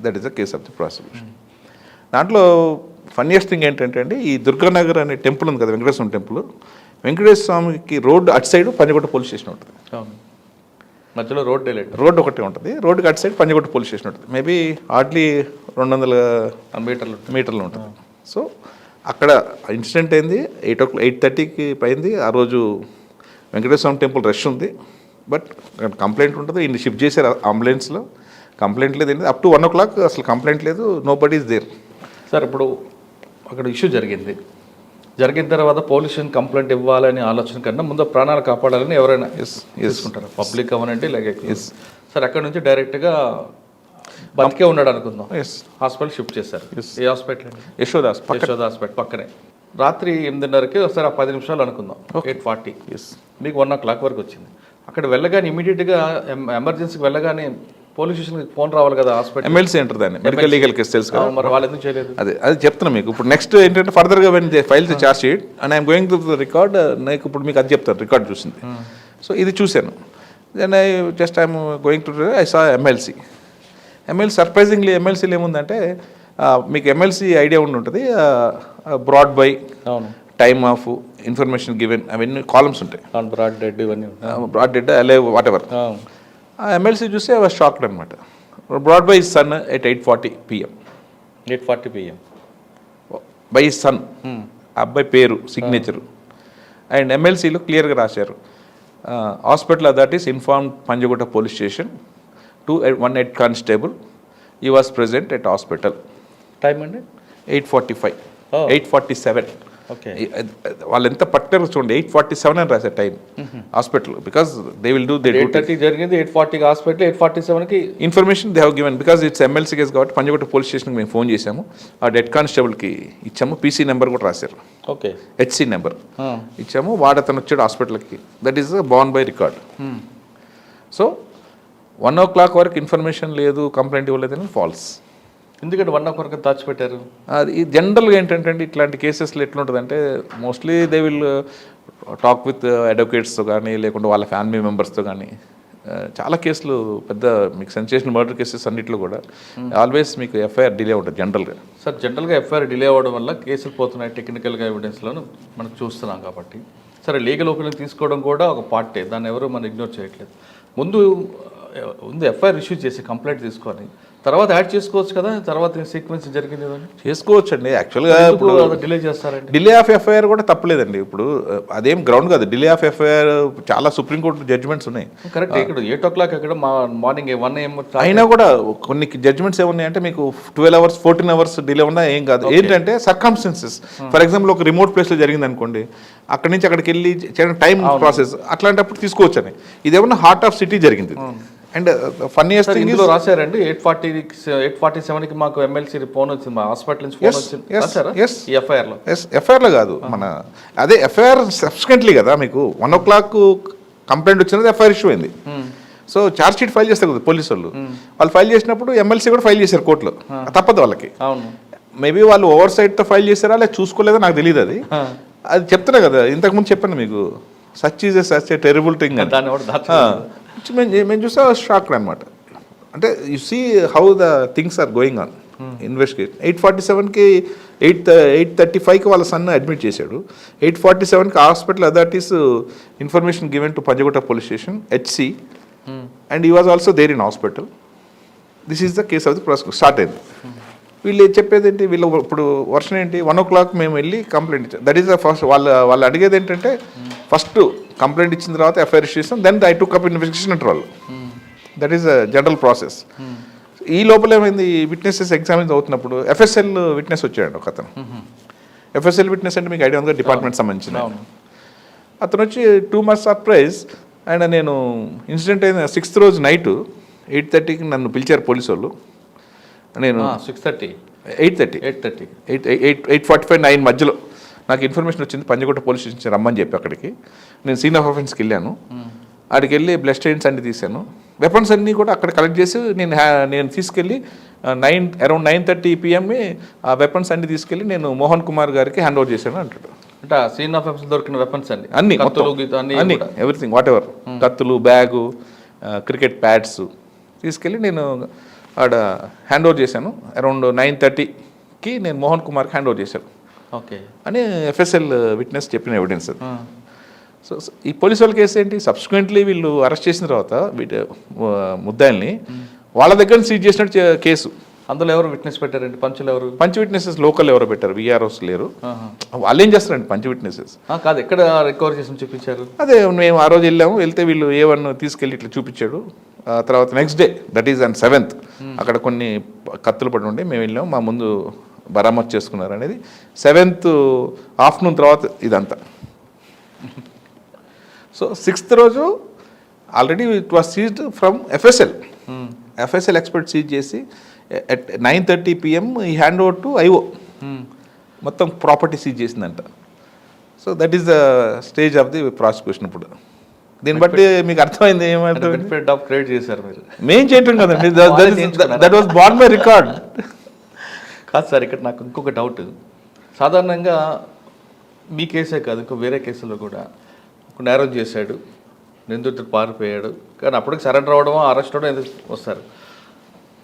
That is the case of the prosecution. దాంట్లో ఫన్నీయెస్ట్ థింగ్ ఏంటంటే అండి, ఈ దుర్గానగర్ అనే టెంపుల్ ఉంది కదా, వెంకటేశ్వర టెంపుల్, వెంకటేశ్వర స్వామికి రోడ్డు అటు సైడ్ పంజగుట్ట పోలీస్ స్టేషన్ ఉంటుంది. మధ్యలో రోడ్డు ఒకటి ఉంటుంది. రోడ్డుకి అటు సైడ్ పంజగుట్ట పోలీస్ స్టేషన్ ఉంటుంది. మేబీ హార్డ్లీ 200 మీటర్లు ఉంటుంది. సో అక్కడ ఇన్సిడెంట్ అయింది 8:30కి అయింది. ఆ రోజు వెంకటేశ్వర స్వామి టెంపుల్ రష్ ఉంది. బట్ కంప్లైంట్ ఉంటుంది, ఇన్ని షిఫ్ట్ చేశారు అంబులెన్స్లో, కంప్లైంట్ లేదు. అప్ టు 1 o'clock అసలు కంప్లైంట్ లేదు, nobody is there. Sir ఇప్పుడు అక్కడ ఇష్యూ జరిగిన తర్వాత పోలీస్ స్టేషన్ కంప్లైంట్ ఇవ్వాలని ఆలోచన కన్నా ముందు ప్రాణాలు కాపాడాలని ఎవరైనా తీసుకుంటారు, పబ్లిక్ అవనండి లేక. సార్ అక్కడ నుంచి డైరెక్ట్గా బతికే ఉన్నాడు అనుకుందాం, హాస్పిటల్ షిఫ్ట్ చేశారు. ఏ హాస్పిటల్ అండి? యశోద హాస్పిటల్ పక్కనే. రాత్రి 8:30కి ఒకసారి 10 నిమిషాలు అనుకుందాం, 8:40 మీకు 1 o'clock వరకు వచ్చింది. అక్కడ వెళ్ళగానే ఇమీడియట్గా ఎమర్జెన్సీకి వెళ్ళగానే పోలీస్ స్టేషన్కి ఫోన్ రావాలి కదా. హాస్పిటల్ ఎమ్మెల్సీ అంటారు దాన్ని, మెడికల్ లీగల్ కేసు తెలుసు కదా. మరి వాళ్ళు ఎందుకు చేయలేదు? అది చెప్తున్నా మీకు. ఇప్పుడు నెక్స్ట్ ఏంటంటే ఫర్దర్గా when they file the charge sheet and I'm going to the record, నాకు ఇప్పుడు మీకు అది చెప్తాను, రికార్డ్ చూసింది. సో ఇది చూశాను. Then I'm going to I saw MLC. Surprisingly ఎమ్మెల్సీలు ఏముందంటే మీకు ఎమ్మెల్సీ ఐడియా ఉండి ఉంటుంది, brought by, time of, information given అవన్నీ కాలమ్స్ ఉంటాయి, బ్రాడ్ డెడ్ ఇవన్నీ ఉంటాయి. బ్రాడ్ డెడ్ అలే వాట్ ఎవర్. ఆ ఎమ్మెల్సీ చూస్తే ఐ వాజ్ షాక్డ్ అనమాట. Brought by his son at 8:40 PM. 8:40 PM. By his son, అబ్బాయి పేరు, సిగ్నేచరు. అండ్ ఎమ్మెల్సీలో క్లియర్గా రాశారు, hospital authorities inform Panjagutta police station to 1 head constable, he was present at hospital. Time అండి 8:45, Oh. 8:47. Okay. వాళ్ళు ఎంత పట్టారు చూడండి, 8:47 అని రాశారు time hospital, because they will do they 8:30 జరిగింది, 8:40 హాస్పిటల్, 8:47కి information they have given, because it's MLC case కాబట్టి పంజగుట్ట పోలీస్ స్టేషన్కి మేము ఫోన్ చేసాము, ఆ డెడ్ కానిస్టేబుల్కి ఇచ్చాము, పీసీ నెంబర్ కూడా రాశారు, ఓకే హెచ్సి నెంబర్ ఇచ్చాము, వాడు అతను వచ్చాడు హాస్పిటల్కి. That is borne by record. So 1 o'clock వరకు ఇన్ఫర్మేషన్ లేదు, కంప్లైంట్ ఇవ్వలేదని ఫాల్స్. ఎందుకంటే 1 o'clock దాచిపెట్టారు. అది జనరల్గా ఏంటంటే ఇట్లాంటి కేసెస్లో ఎట్లుంటుందంటే mostly they will talk with అడ్వకేట్స్తో కానీ లేకుంటే వాళ్ళ ఫ్యామిలీ మెంబర్స్తో కానీ. చాలా కేసులు పెద్ద మీకు సెన్సేషనల్ మర్డర్ కేసెస్ అన్నింటిలో కూడా ఆల్వేస్ మీకు ఎఫ్ఐఆర్ డిలే ఉంటుంది జనరల్గా. సార్ జనరల్గా ఎఫ్ఐఆర్ డిలే అవ్వడం వల్ల కేసులు పోతున్నాయి, టెక్నికల్గా ఎవిడెన్స్లోను మనం చూస్తున్నాం కాబట్టి. సరే లీగల్ ఒపీనియన్ తీసుకోవడం కూడా ఒక పార్టే, దాన్ని ఎవరు మనం ఇగ్నోర్ చేయట్లేదు. ముందు ఎఫ్ఐఆర్ ఇష్యూ చేసి కంప్లైంట్ తీసుకొని తర్వాత యాడ్ చేసుకోవచ్చు కదా, తర్వాత సీక్వెన్స్ జరిగింది చేసుకోవచ్చు అండి. యాక్చువల్గా ఇప్పుడు డిలే చేస్తారండి. డిలే ఆఫ్ ఎఫ్ఐఆర్ కూడా తప్పలేదండి. ఇప్పుడు అదేం గ్రౌండ్ కాదు, డిలే ఆఫ్ ఎఫ్ఐఆర్ చాలా సుప్రీంకోర్టు జడ్జిమెంట్స్ ఉన్నాయి. కరెక్ట్. ఇక్కడ 8 o'clock అక్కడ మార్నింగ్ 1 AM అయినా కూడా కొన్ని జడ్జిమెంట్స్ ఏమున్నాయంటే మీకు 12 hours 14 hours డిలే ఉన్నా ఏం కాదు. ఏంటంటే సర్కమ్స్టెన్సెస్, ఫర్ ఎగ్జాంపుల్ ఒక రిమోట్ ప్లేస్లో జరిగింది అనుకోండి, అక్కడి నుంచి అక్కడికి వెళ్ళి టైం ప్రాసెస్, అట్లాంటప్పుడు తీసుకోవచ్చు అని. ఇదేమన్నా హార్ట్ ఆఫ్ సిటీ జరిగింది. అండ్ ఫన్నీయెస్ట్ థింగ్ ఇందులో రాశారండి 8:47కి మాకు ఎమ్మెల్సీ ఫోన్ వచ్చింది, మా హాస్పిటల్ నుంచి ఫోన్ వచ్చింది ఎఫ్ఐఆర్లో. ఎఫ్ఐఆర్లో కాదు, మన అదే ఎఫ్ఐఆర్ సబ్సిక్వెంట్లీ కదా మీకు 1 o'clock కంప్లైంట్ వచ్చినది, ఎఫ్ఐఆర్ ఇష్యూ అయింది. సో ఛార్జ్ షీట్ ఫైల్ చేస్తారు కదా పోలీసు వాళ్ళు ఫైల్ చేసినప్పుడు ఎమ్మెల్సీ కూడా ఫైల్ చేశారు కోర్టులో, తప్పదు వాళ్ళకి. అవును, మేబీ వాళ్ళు ఓవర్ సైట్తో ఫైల్ చేశారా లేదా చూసుకోలేదా నాకు తెలియదు. అది చెప్తున్నా కదా, ఇంతకుముందు చెప్పాను మీకు, such is such a terrible thing అని. మేము చూస్తే షాక్ అనమాట. అంటే you see how the things are going on investigate. 8:47కి 8:35కి వాళ్ళ సన్ అడ్మిట్ చేశాడు. 8:47కి hospital authorities information given to Panjagutta police station HC, and he was also there in hospital. This is the case of the prosecution start అయింది. వీళ్ళు చెప్పేది ఏంటి, వీళ్ళు ఇప్పుడు వర్షన్ ఏంటి, 1 o'clock మేము వెళ్ళి కంప్లైంట్ ఇచ్చాం. That is the first. వాళ్ళు అడిగేది ఏంటంటే ఫస్ట్ కంప్లైంట్ ఇచ్చిన తర్వాత ఎఫ్ఐఆర్ చేస్తాం, then I took up investigation అంటారు వాళ్ళు. That is general process. ఈ లోపల ఏమైంది, విట్నెసెస్ ఎగ్జామిన్ అవుతున్నప్పుడు ఎఫ్ఎస్ఎల్ విట్నెస్ వచ్చాడు ఒక అతను. ఎఫ్ఎస్ఎల్ విట్నెస్ అంటే మీకు ఐడియా ఉంది, డిపార్ట్మెంట్ సంబంధించిన అతను వచ్చి టూ మచ్ సర్ప్రైజ్. అండ్ నేను ఇన్సిడెంట్ అయిన 6th రోజు నైట్ 8:30కి నన్ను పిలిచారు పోలీసు వాళ్ళు. నేను 8:45 9 మధ్యలో నాకు ఇన్ఫర్మేషన్ వచ్చింది, పంజగుట్ట పోలీస్ స్టేషన్ రమ్మని చెప్పి అక్కడికి. నేను సీన్ ఆఫ్ అఫెన్స్కి వెళ్ళాను. అక్కడికి వెళ్ళి బ్లడ్ స్టెయిన్స్ అన్ని తీశాను, వెపన్స్ అన్నీ కూడా అక్కడ కలెక్ట్ చేసి నేను తీసుకెళ్ళి అరౌండ్ 9:30 PM ఆ వెపన్స్ అన్ని తీసుకెళ్ళి నేను మోహన్ కుమార్ గారికి హ్యాండ్ ఓవర్ చేశాను అంటాడు. అంటే సీన్ ఆఫ్ అఫెన్స్ దొరికిన వెపన్స్ అన్ని ఎవ్రీథింగ్ వాట్ ఎవర్, కత్తులు, బ్యాగు, క్రికెట్ ప్యాడ్స్ తీసుకెళ్ళి నేను ఆడ హ్యాండ్ ఓవర్ చేశాను. అరౌండ్ 9:30కి నేను మోహన్ కుమార్కి హ్యాండ్ ఓవర్ చేశాను ఓకే అని ఎఫ్ఎస్ఎల్ విట్నెస్ చెప్పిన ఎవిడెన్స్ అది. సో ఈ పోలీసు వాళ్ళ కేసు ఏంటి, సబ్సిక్వెంట్లీ వీళ్ళు అరెస్ట్ చేసిన తర్వాత ముద్దాయిల్ని వాళ్ళ దగ్గర సీజ్ చేసినట్టు కేసు. అందులో ఎవరు విట్నెస్ పెట్టారండి, పంచులు ఎవరు? పంచ్ విట్నెసెస్ లోకల్ ఎవరో పెట్టారు, విఆర్ఓస్ లేరు. వాళ్ళు ఏం చేస్తారండి పంచ్ విట్నెసెస్ కాదు, ఎక్కడ రికవర్ చేసి చూపించారు? అదే మేము ఆ రోజు వెళ్ళాము, వెళ్తే వీళ్ళు A1 తీసుకెళ్ళి ఇట్లా చూపించాడు. తర్వాత next day that is on 7th అక్కడ కొన్ని కత్తులు పడి ఉండి మేము వెళ్ళాము, మా ముందు బరామత్ చేసుకున్నారు అనేది 7th ఆఫ్టర్నూన్ తర్వాత ఇదంతా. సో 6th రోజు already it was seized from FSL expert seize చేసి at 9:30 PM ఈ హ్యాండ్ ఓవర్ టు ఐఓ మొత్తం ప్రాపర్టీ సీజ్ చేసిందంట. So that is the stage of the prosecution. ఇప్పుడు దీన్ని బట్టి మీకు అర్థమైంది ఏమంటే క్రియేట్ చేశారు మీరు, మేం చేయటం కదండి, that was ban by record. కాదు సార్, ఇక్కడ నాకు ఇంకొక డౌట్. సాధారణంగా మీ కేసే కాదు, ఇంకో వేరే కేసులో కూడా ఒక నేరం చేశాడు, నిందితుడు పారిపోయాడు, కానీ అప్పటికి సరెండర్ అవ్వడమో అరెస్ట్ అవ్వడం ఎందుకు వస్తారు.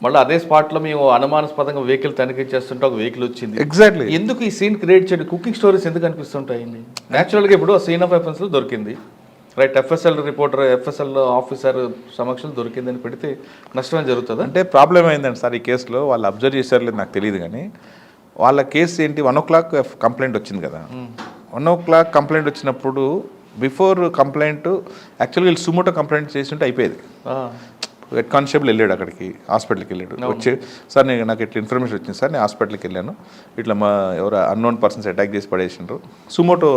మళ్ళీ అదే స్పాట్లో మేము అనుమానాస్పదంగా వెహికల్ తనిఖీ చేస్తుంటే ఒక వెహికల్ వచ్చింది. ఎగ్జాక్ట్లీ. ఎందుకు ఈ సీన్ క్రియేట్ చేయడం? కుకింగ్ స్టోరీస్ ఎందుకు అనిపిస్తుంటాయండి? న్యాచురల్గా ఇప్పుడు సీన్ ఆఫ్ ఎఫెన్స్లో దొరికింది, right, FSL reporter FSL officer సమక్షంలో దొరికిందని పెడితే నష్టమే జరుగుతుంది. అంటే ప్రాబ్లం అయిందండి సార్ ఈ కేసులో. వాళ్ళు అబ్జర్వ్ చేశారు లేదు నాకు తెలియదు, కానీ వాళ్ళ కేసు ఏంటి 1 o'clock కంప్లైంట్ వచ్చింది కదా. 1 o'clock కంప్లైంట్ వచ్చినప్పుడు బిఫోర్ కంప్లైంట్ యాక్చువల్గా వీళ్ళు సుమోటో కంప్లైంట్ చేస్తుంటే అయిపోయేది. హెడ్ కానిస్టేబుల్ వెళ్ళాడు అక్కడికి, హాస్పిటల్కి వెళ్ళాడు, వచ్చి సార్ నాకు ఇట్లా ఇన్ఫర్మేషన్ వచ్చింది సార్, నేను హాస్పిటల్కి వెళ్ళాను, ఇట్లా మా ఎవరో అన్నోన్ పర్సన్స్ అటాక్ చేసి పడేసిండ్రు, సుమోటో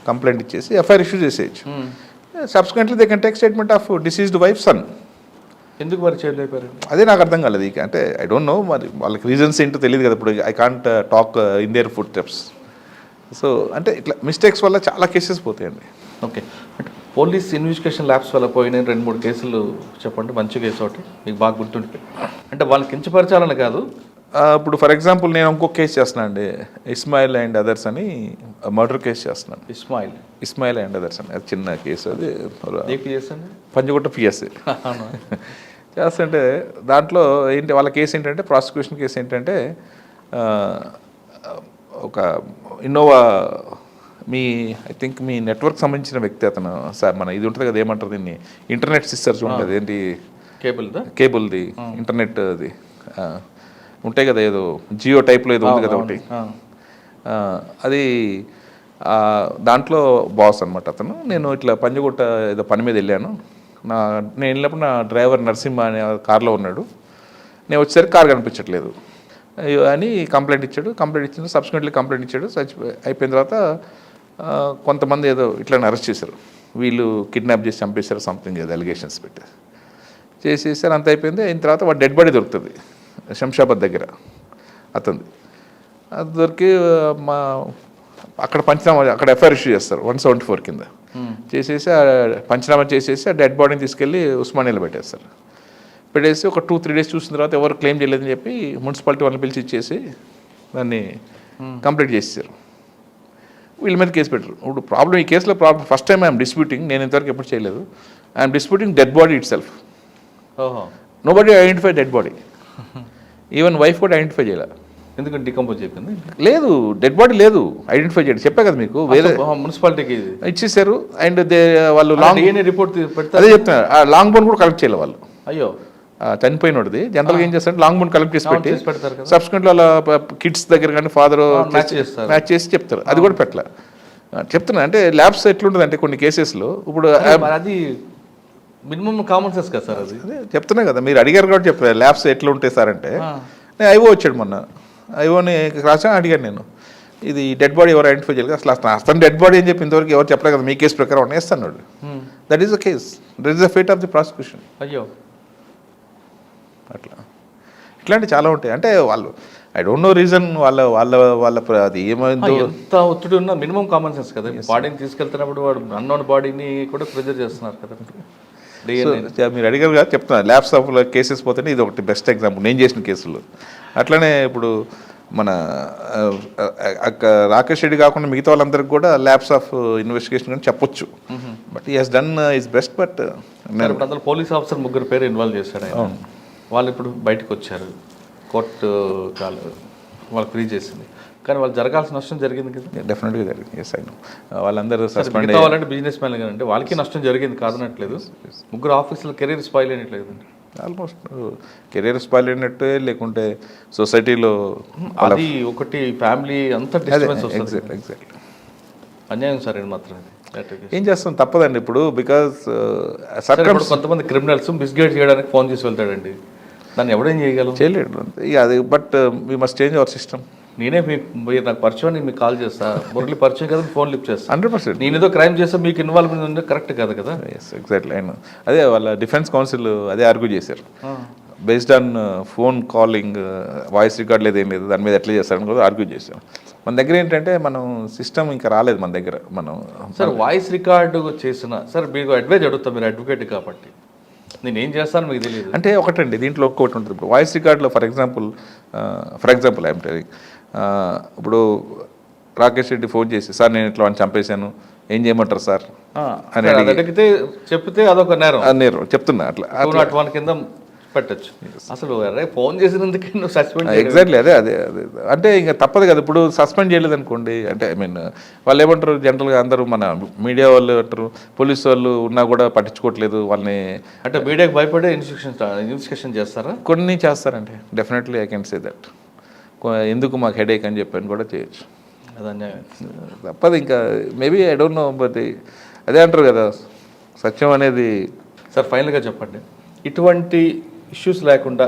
కంప్లైంట్ ఇచ్చేసి ఎఫ్ఐఆర్ ఇష్యూ చేసేయచ్చు. Subsequently they can take statement of deceased wife son. ఎందుకు మరి చేయలేపారు? అదే నాకు అర్థం కాలేదు. ఇక అంటే ఐ డోంట్ నో, మరి వాళ్ళకి రీజన్స్ ఏంటో తెలియదు కదా. ఇప్పుడు I can't talk in their food steps. So అంటే ఇట్లా మిస్టేక్స్ వల్ల చాలా కేసెస్ పోతాయండి. ఓకే, అంటే పోలీస్ ఇన్వెస్టిగేషన్ ల్యాబ్స్ వల్ల పోయిన 2-3 కేసులు చెప్పండి, మంచి కేసు ఒకటి మీకు బాగా గుర్తుండిపోయి. అంటే వాళ్ళని కించపరచాలని కాదు. ఇప్పుడు ఫర్ ఎగ్జాంపుల్ నేను ఇంకొక కేసు చేస్తున్నాను అండి, ఇస్మాయిల్ అండ్ అదర్స్ అని మర్డర్ కేసు చేస్తున్నాను. ఇస్మాయిల్ అండ్ అదర్స్ అని, అది చిన్న కేసు. అది పంజగుట్ట పిఎస్సి చేస్తుంటే దాంట్లో ఏంటి వాళ్ళ కేసు ఏంటంటే, ప్రాసిక్యూషన్ కేసు ఏంటంటే ఒక Innova I think me network సంబంధించిన వ్యక్తి అతను సార్, మన ఇది ఉంటుంది కదా, ఏమంటారు దీన్ని, ఇంటర్నెట్ సిస్టర్స్ ఉంటుంది ఏంటి, కేబుల్ది ఇంటర్నెట్ అది ఉంటాయి కదా, ఏదో జియో టైప్లో ఏదో ఉంది కదా ఒకటి, అది దాంట్లో బాస్ అనమాట అతను. నేను ఇట్లా పంజగుట్ట ఏదో పని మీద వెళ్ళాను, నేను వెళ్ళినప్పుడు నా డ్రైవర్ నరసింహ అనే కార్లో ఉన్నాడు, నేను వచ్చేసరికి కార్ కనిపించట్లేదు అని కంప్లైంట్ ఇచ్చాడు. సబ్సిక్వెంట్లీ కంప్లైంట్ ఇచ్చాడు. అయిపోయిన తర్వాత కొంతమంది ఏదో ఇట్లా అరెస్ట్ చేశారు, వీళ్ళు కిడ్నాప్ చేసి చంపేశారు సంథింగ్, ఏదో అలిగేషన్స్ పెట్టి చేసేసారు. అంత అయిపోయింది. అయిన తర్వాత వాడు డెడ్ బాడీ దొరుకుతుంది శంషాబాద్ దగ్గర అతనిది. అది దొరికి అక్కడ పంచనామా, అక్కడ ఎఫ్ఐఆర్ ఇష్యూ చేస్తారు 174 కింద చేసేసి, పంచనామా చేసేసి ఆ డెడ్ బాడీని తీసుకెళ్ళి ఉస్మానియాలో పెట్టేసి ఒక 2-3 days చూసిన తర్వాత ఎవరు క్లెయిమ్ చేయలేదని చెప్పి మున్సిపాలిటీ వాళ్ళని పిలిచి ఇచ్చేసి దాన్ని కంప్లీట్ చేసేసారు. వీళ్ళ మీద కేసు పెట్టారు. ఇప్పుడు ప్రాబ్లం, ఈ కేసులో problem, first time I'm disputing, నేను ఇంతవరకు ఎప్పుడు చేయలేదు, I'm disputing dead body itself. Nobody identify dead body, even wife కూడా ఐడెంటిఫై చేయలేదు. ఎందుకంటే డికంపోజ్ చెప్పింది లేదు, డెడ్ బాడీ లేదు, ఐడెంటిఫై చేయండి చెప్పా కదా మీకు, వేరే మున్సిపాలిటీకి ఇచ్చేసారు. అండ్ వాళ్ళు లాంగ్ రిపోర్ట్ అదే చెప్తున్నారు, ఆ లాంగ్ బోన్ కూడా కలెక్ట్ చేయలేదు వాళ్ళు. అయ్యో, చనిపోయినోడిది జనరల్గా ఏం చేస్తారు, లాంగ్ బోన్ కలెక్ట్ చేసి పెట్టి సబ్సిక్వెంట్లో వాళ్ళ కిడ్స్ దగ్గర కానీ ఫాదర్ మ్యాచ్ చేసి చెప్తారు, అది కూడా పెట్టలే. చెప్తున్నా అంటే ల్యాబ్స్ ఎట్లుంటుంది అంటే కొన్ని కేసెస్లో, ఇప్పుడు అది మినిమం కామన్ సెన్స్ కదా సార్, అది చెప్తున్నా కదా, మీరు అడిగారు కాబట్టి చెప్పారు ల్యాబ్స్ ఎట్లా ఉంటాయి సార్ అంటే. నేను ఐఓ వచ్చాడు మొన్న, ఐఓని రాసా అడిగాను నేను, ఇది డెడ్ బాడీ ఎవరు ఐడెంటిఫై చేయాలి, అసలు డెడ్ బాడీ అని చెప్పి ఇంతవరకు ఎవరు చెప్పలేదు కదా, మీ కేసు ప్రకారం అనేస్తున్నాడు. That is the case, that is the fate of the prosecution. అయ్యో, అట్లా ఇట్లాంటి చాలా ఉంటాయి. అంటే వాళ్ళు ఐ డోంట్ నో రీజన్, వాళ్ళ అది ఏమైందో. ఎంత ఒత్తిడి ఉన్నా మినిమం కామన్ సెన్స్ కదా, బాడీని తీసుకెళ్తున్నప్పుడు వాడు అన్నోన్ బాడీని కూడా ప్రెజర్ చేస్తున్నారు కదా. మీరు అడిగారు కదా చెప్తున్నా, ల్యాబ్స్ ఆఫ్ కేసెస్ పోతేనే ఇది ఒకటి బెస్ట్ ఎగ్జాంపుల్ నేను చేసిన కేసులు. అట్లనే ఇప్పుడు మన రాకేష్ రెడ్డి కాకుండా మిగతా వాళ్ళందరికీ కూడా ల్యాబ్స్ ఆఫ్ ఇన్వెస్టిగేషన్ అని చెప్పొచ్చు. But he has done is best. But అందులో పోలీస్ ఆఫీసర్ 3 పేరు ఇన్వాల్వ్ చేశాడు ఆయన. వాళ్ళు ఇప్పుడు బయటకు వచ్చారు, కోర్టు వాళ్ళు ఫ్రీ చేసింది, కానీ వాళ్ళు జరగాల్సిన నష్టం జరిగింది కదా. డెఫినెట్గా జరిగింది. ఎస్ అయినా వాళ్ళందరూ సస్పెండ్ అవ్వాలంటే బిజినెస్ మ్యాన్ అంటే వాళ్ళకి నష్టం జరిగింది కాదనట్లేదు. 3 ఆఫీసులు కెరీర్ స్పాయిల్ అయినట్లేదు, ఆల్మోస్ట్ కెరీర్ స్పాయిల్ అయినట్టు, లేకుంటే సొసైటీలో అది ఒకటి ఫ్యామిలీ అంతా డిస్టర్బెన్స్ వస్తుంది. ఎగ్జాక్ట్లీ అన్యాయం సార్ ఇది మాత్రం. ఏం చేస్తాం, తప్పదండి. ఇప్పుడు బికాస్ కొంతమంది క్రిమినల్స్ మిస్గైడ్ చేయడానికి ఫోన్ చేసి వెళ్తాడండి, దాన్ని ఎవడేం చేయగలం, చేయలేడు అది. But we must change our system. నేనే మీరు నాకు పరిచయం, మీకు కాల్ చేస్తా, మురళి పరిచయం కదా, ఫోన్ లిఫ్ట్ చేస్తా 100%. నేను ఏదో క్రైమ్ చేస్తా మీకు ఇన్వాల్వ్మెంట్ ఉంటే కరెక్ట్ కాదు కదా. Yes exactly. అయినా అదే వాళ్ళ డిఫెన్స్ కౌన్సిల్ అదే ఆర్గ్యూ చేశారు, based on phone calling, voice record లేదు, ఏం లేదు, దాని మీద ఎట్లా చేస్తారని కూడా ఆర్గ్యూ చేశాం. మన దగ్గర ఏంటంటే మనం సిస్టమ్ ఇంకా రాలేదు మన దగ్గర. మనం సార్ వాయిస్ రికార్డు చేసిన సార్ మీకు అడ్వైజ్ అడుగుతాం, మీరు అడ్వకేట్ కాబట్టి నేను ఏం చేస్తాను మీకు తెలియదు అంటే ఒకటండి. దీంట్లో ఒక్కొక్కటి ఉంటుంది. ఇప్పుడు వాయిస్ రికార్డులో ఫర్ ఎగ్జాంపుల్ ఐఎమ్ టెలింగ్, ఇప్పుడు రాకేష్ రెడ్డి ఫోన్ చేసి సార్ నేను ఇట్లా చంపేశాను ఏం చేయమంటారు సార్ అని అడిగితే చెప్తే అదొక నేరం చెప్తున్నా. అట్లా 201 కింద పెట్టచ్చు. అసలు అరే ఫోన్ చేసినందుకే నువ్వు సస్పెండ్ ఎగ్జాక్ట్లీ అదే అదే అదే అంటే ఇంకా తప్పదు కదా. ఇప్పుడు సస్పెండ్ చేయలేదు అనుకోండి అంటే ఐ మీన్ వాళ్ళు ఏమంటారు జనరల్గా అందరూ మన మీడియా వాళ్ళు అంటారు పోలీసు వాళ్ళు ఉన్నా కూడా పట్టించుకోవట్లేదు వాళ్ళని. అంటే మీడియాకి భయపడే ఇన్వెస్టిగేషన్ చేస్తారా? కొన్ని చేస్తారండి definitely I can say that. ఎందుకు మాకు హెడేక్ అని చెప్పని కూడా చేయొచ్చు. తప్పదు ఇంకా maybe I don't know but అదే అంటారు కదా సత్యం అనేది. సార్ ఫైనల్గా చెప్పండి, ఇటువంటి ఇష్యూస్ లేకుండా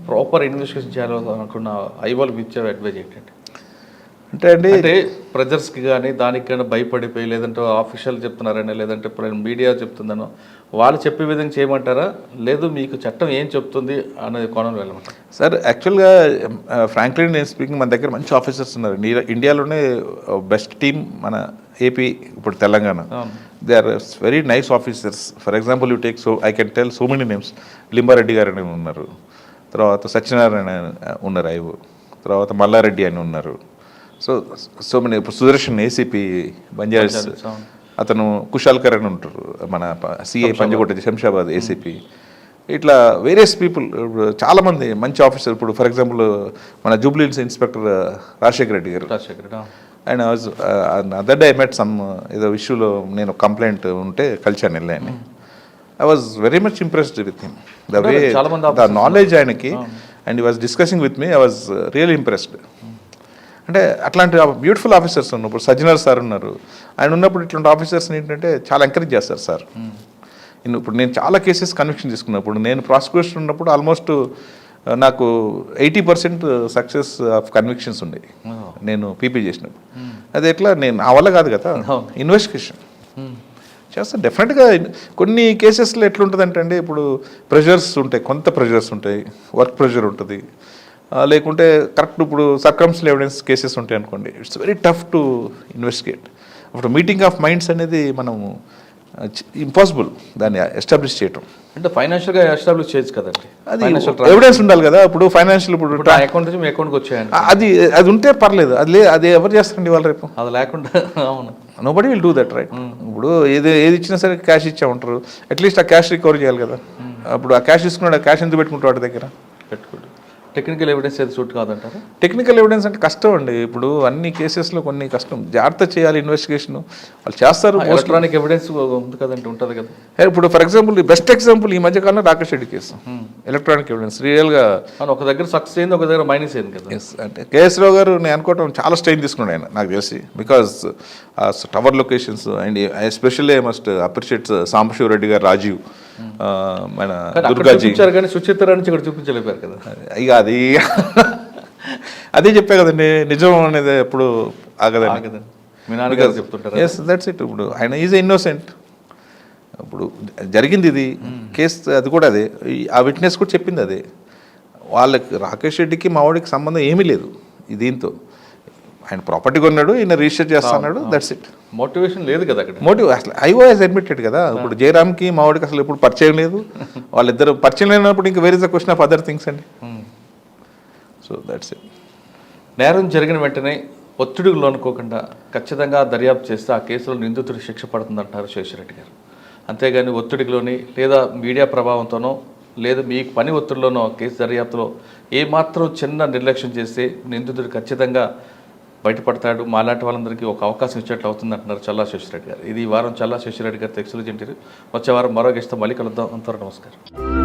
ప్రాపర్ ఇన్వెస్టిగేషన్ చేయాలనుకున్న ఐవాల్కి ఇచ్చే అడ్వైజ్ ఏంటంటే అంటే ప్రెజర్స్కి కానీ దానికి కానీ భయపడిపోయి లేదంటే ఆఫీషియల్ చెప్తున్నారని లేదంటే మీడియా చెప్తుందనో వాళ్ళు చెప్పే విధంగా చేయమంటారా, లేదు మీకు చట్టం ఏం చెప్తుంది అనేది కోణంలో వెళ్ళమంటారు? సార్ యాక్చువల్గా ఫ్రాంక్లీ నేను స్పీకింగ్ మన దగ్గర మంచి ఆఫీసర్స్ ఉన్నారు. ఇండియాలోనే బెస్ట్ టీమ్ మన ఏపీ ఇప్పుడు Telangana. They are very nice officers. For example you take I can tell so many names. Limbareddy గారు అని ఉన్నారు, తర్వాత సత్యనారాయణ ఉన్నారు ఐఓ, తర్వాత మల్లారెడ్డి అని ఉన్నారు. So many. ఇప్పుడు సుదర్శన్ ఏసీపీ బంజారాస్, అతను కుశాల్కర్ అని ఉంటారు మన సిఐ పంజకోట శంషాబాద్ ఏసీపీ. ఇట్లా వేరియస్ పీపుల్ చాలామంది మంచి ఆఫీసర్. ఇప్పుడు ఫర్ ఎగ్జాంపుల్ మన జూబ్లీహిల్స్ ఇన్స్పెక్టర్ రాజశేఖర రెడ్డి గారు. And other day I met some ఏదో ఇష్యూలో నేను కంప్లైంట్ ఉంటే కలిసాను వెళ్ళాను. I was very much impressed with him, the way the knowledge ఆయనకి. And he was discussing with me, I was really impressed. అంటే అట్లాంటి బ్యూటిఫుల్ ఆఫీసర్స్ ఉన్నారు. ఇప్పుడు సజ్జనర్ సార్ ఉన్నారు, ఆయన ఉన్నప్పుడు ఇట్లాంటి ఆఫీసర్స్ని ఏంటంటే చాలా ఎంకరేజ్ చేస్తారు సార్. ఇప్పుడు నేను చాలా కేసెస్ కన్విక్షన్ తీసుకున్నప్పుడు, నేను ప్రాసిక్యూషన్ ఉన్నప్పుడు ఆల్మోస్ట్ నాకు 80% సక్సెస్ ఆఫ్ కన్విక్షన్స్ ఉండేవి నేను పీపీ చేసినప్పుడు. అది ఎట్లా నేను నా వల్ల కాదు కదా, ఇన్వెస్టిగేషన్ చేస్తాను డెఫినెట్గా. కొన్ని కేసెస్లో ఎట్లుంటుందంటే అండి, ఇప్పుడు ప్రెషర్స్ ఉంటాయి, కొంత ప్రెషర్స్ ఉంటాయి, వర్క్ ప్రెషర్ ఉంటుంది, లేకుంటే కరెక్ట్ ఇప్పుడు సర్కమ్స్టెన్షియల్ ఎవిడెన్స్ కేసెస్ ఉంటాయి అనుకోండి, it's very tough to investigate. అప్పుడు మీటింగ్ ఆఫ్ మైండ్స్ అనేది మనము ఇంపాసిబుల్ దాన్ని ఎస్టాబ్లిష్ చేయటం. అంటే ఫైనాన్షియల్గా ఎస్టాబ్లిష్ చేయొచ్చు కదండి, అది ఎవిడెన్స్ ఉండాలి కదా. ఇప్పుడు ఫైనాన్షియల్ ఇప్పుడు అకౌంట్ నుంచి మీ అకౌంట్కి వచ్చాయండి, అది ఉంటే పర్లేదు. అది ఎవరు చేస్తారండి వాళ్ళు రేపు? అది లేకుండా అవును nobody will do that right. ఇప్పుడు ఏది ఇచ్చినా సరే క్యాష్ ఇచ్చా ఉంటారు, అట్లీస్ట్ ఆ క్యాష్ రికవర్ చేయాలి కదా. అప్పుడు ఆ క్యాష్ తీసుకున్నాడు, ఆ క్యాష్ ఎందుకు పెట్టుకుంటాడు వాడి దగ్గర? పెట్టుకోండి. టెక్నికల్ ఎవిడెన్స్ ఏది సూట్ కాదంటారా? టెక్నికల్ ఎవిడెన్స్ అంటే కష్టం అండి. ఇప్పుడు అన్ని కేసెస్లో కొన్ని కష్టం, జాగ్రత్త చేయాలి ఇన్వెస్టిగేషన్. వాళ్ళు చేస్తారు. ఎలక్ట్రానిక్ ఎవిడెన్స్ ఉంది కదంటే ఉంటుంది కదా. ఇప్పుడు ఫర్ ఎగ్జాంపుల్ బెస్ట్ ఎగ్జాంపుల్ ఈ మధ్యకాలంలో Rakesh Reddy case, electronic evidence రియల్గా ఒక దగ్గర సక్సెస్ అయింది, ఒక దగ్గర మైనస్ అయింది కదా. అంటే కేఎస్ రావు గారు నేను అనుకోవటం చాలా స్ట్రెయిన్ తీసుకున్నాడు ఆయన, నాకు తెలిసి. Because tower locations and especially I must appreciate Sambasiva Reddy గారు, రాజీవ్, మన దుర్గాజీ కానీ సుచిత్ర నుంచి ఇక్కడ చూపించలేపారు కదా. ఇక అది అదే చెప్పా కదండి, నిజం అనేది ఎప్పుడు ఆగదండి. మీ నాన్నగారు చెప్తుంటారు. Yes that's it. ఇప్పుడు ఆయన ఈజ్ ఇన్నోసెంట్. ఇప్పుడు జరిగింది ఇది కేసు, అది కూడా అదే. ఆ విట్నెస్ కూడా చెప్పింది అదే. వాళ్ళకి రాకేష్ రెడ్డికి మావాడికి సంబంధం ఏమీ లేదు దీంతో. ఆయన ప్రాపర్టీ కొన్నాడు, ఈయన రిజిస్టర్ చేస్తున్నాడు, దట్స్ ఇట్. మోటివేషన్ లేదు కదా అక్కడ. మోటివ్ అసలు ఐఓఎస్ అడ్మిటెడ్ కదా. ఇప్పుడు జయరామ్కి మావాడికి అసలు ఎప్పుడు పరిచయం లేదు. వాళ్ళిద్దరు పరిచయం లేనప్పుడు ఇంకా where is the question of other things అండి. So that's it. నేరం జరిగిన వెంటనే ఒత్తిడికి లోనుకోకుండా ఖచ్చితంగా దర్యాప్తు చేస్తే ఆ కేసులో నిందితుడు శిక్ష పడుతుందంటున్నారు శేషిరెడ్డి గారు. అంతేగాని ఒత్తిడిలోని లేదా మీడియా ప్రభావంతోనో లేదా మీ పని ఒత్తిడిలోనో కేసు దర్యాప్తులో ఏమాత్రం చిన్న నిర్లక్ష్యం చేస్తే నిందితుడు ఖచ్చితంగా బయటపడతాడు. మాలాంటి వాళ్ళందరికీ ఒక అవకాశం ఇచ్చేట్లు అవుతుంది అంటున్నారు చల్లా శేషిరెడ్డి గారు. ఇది ఈ వారం చల్లా శేషిరెడ్డి గారితో ఎక్స్క్లూజివ్ ఇంటర్వ్యూ. వచ్చే వారం మరో గెస్ట్తో మళ్ళీ కలుద్దాం. అంతవరకు నమస్కారం.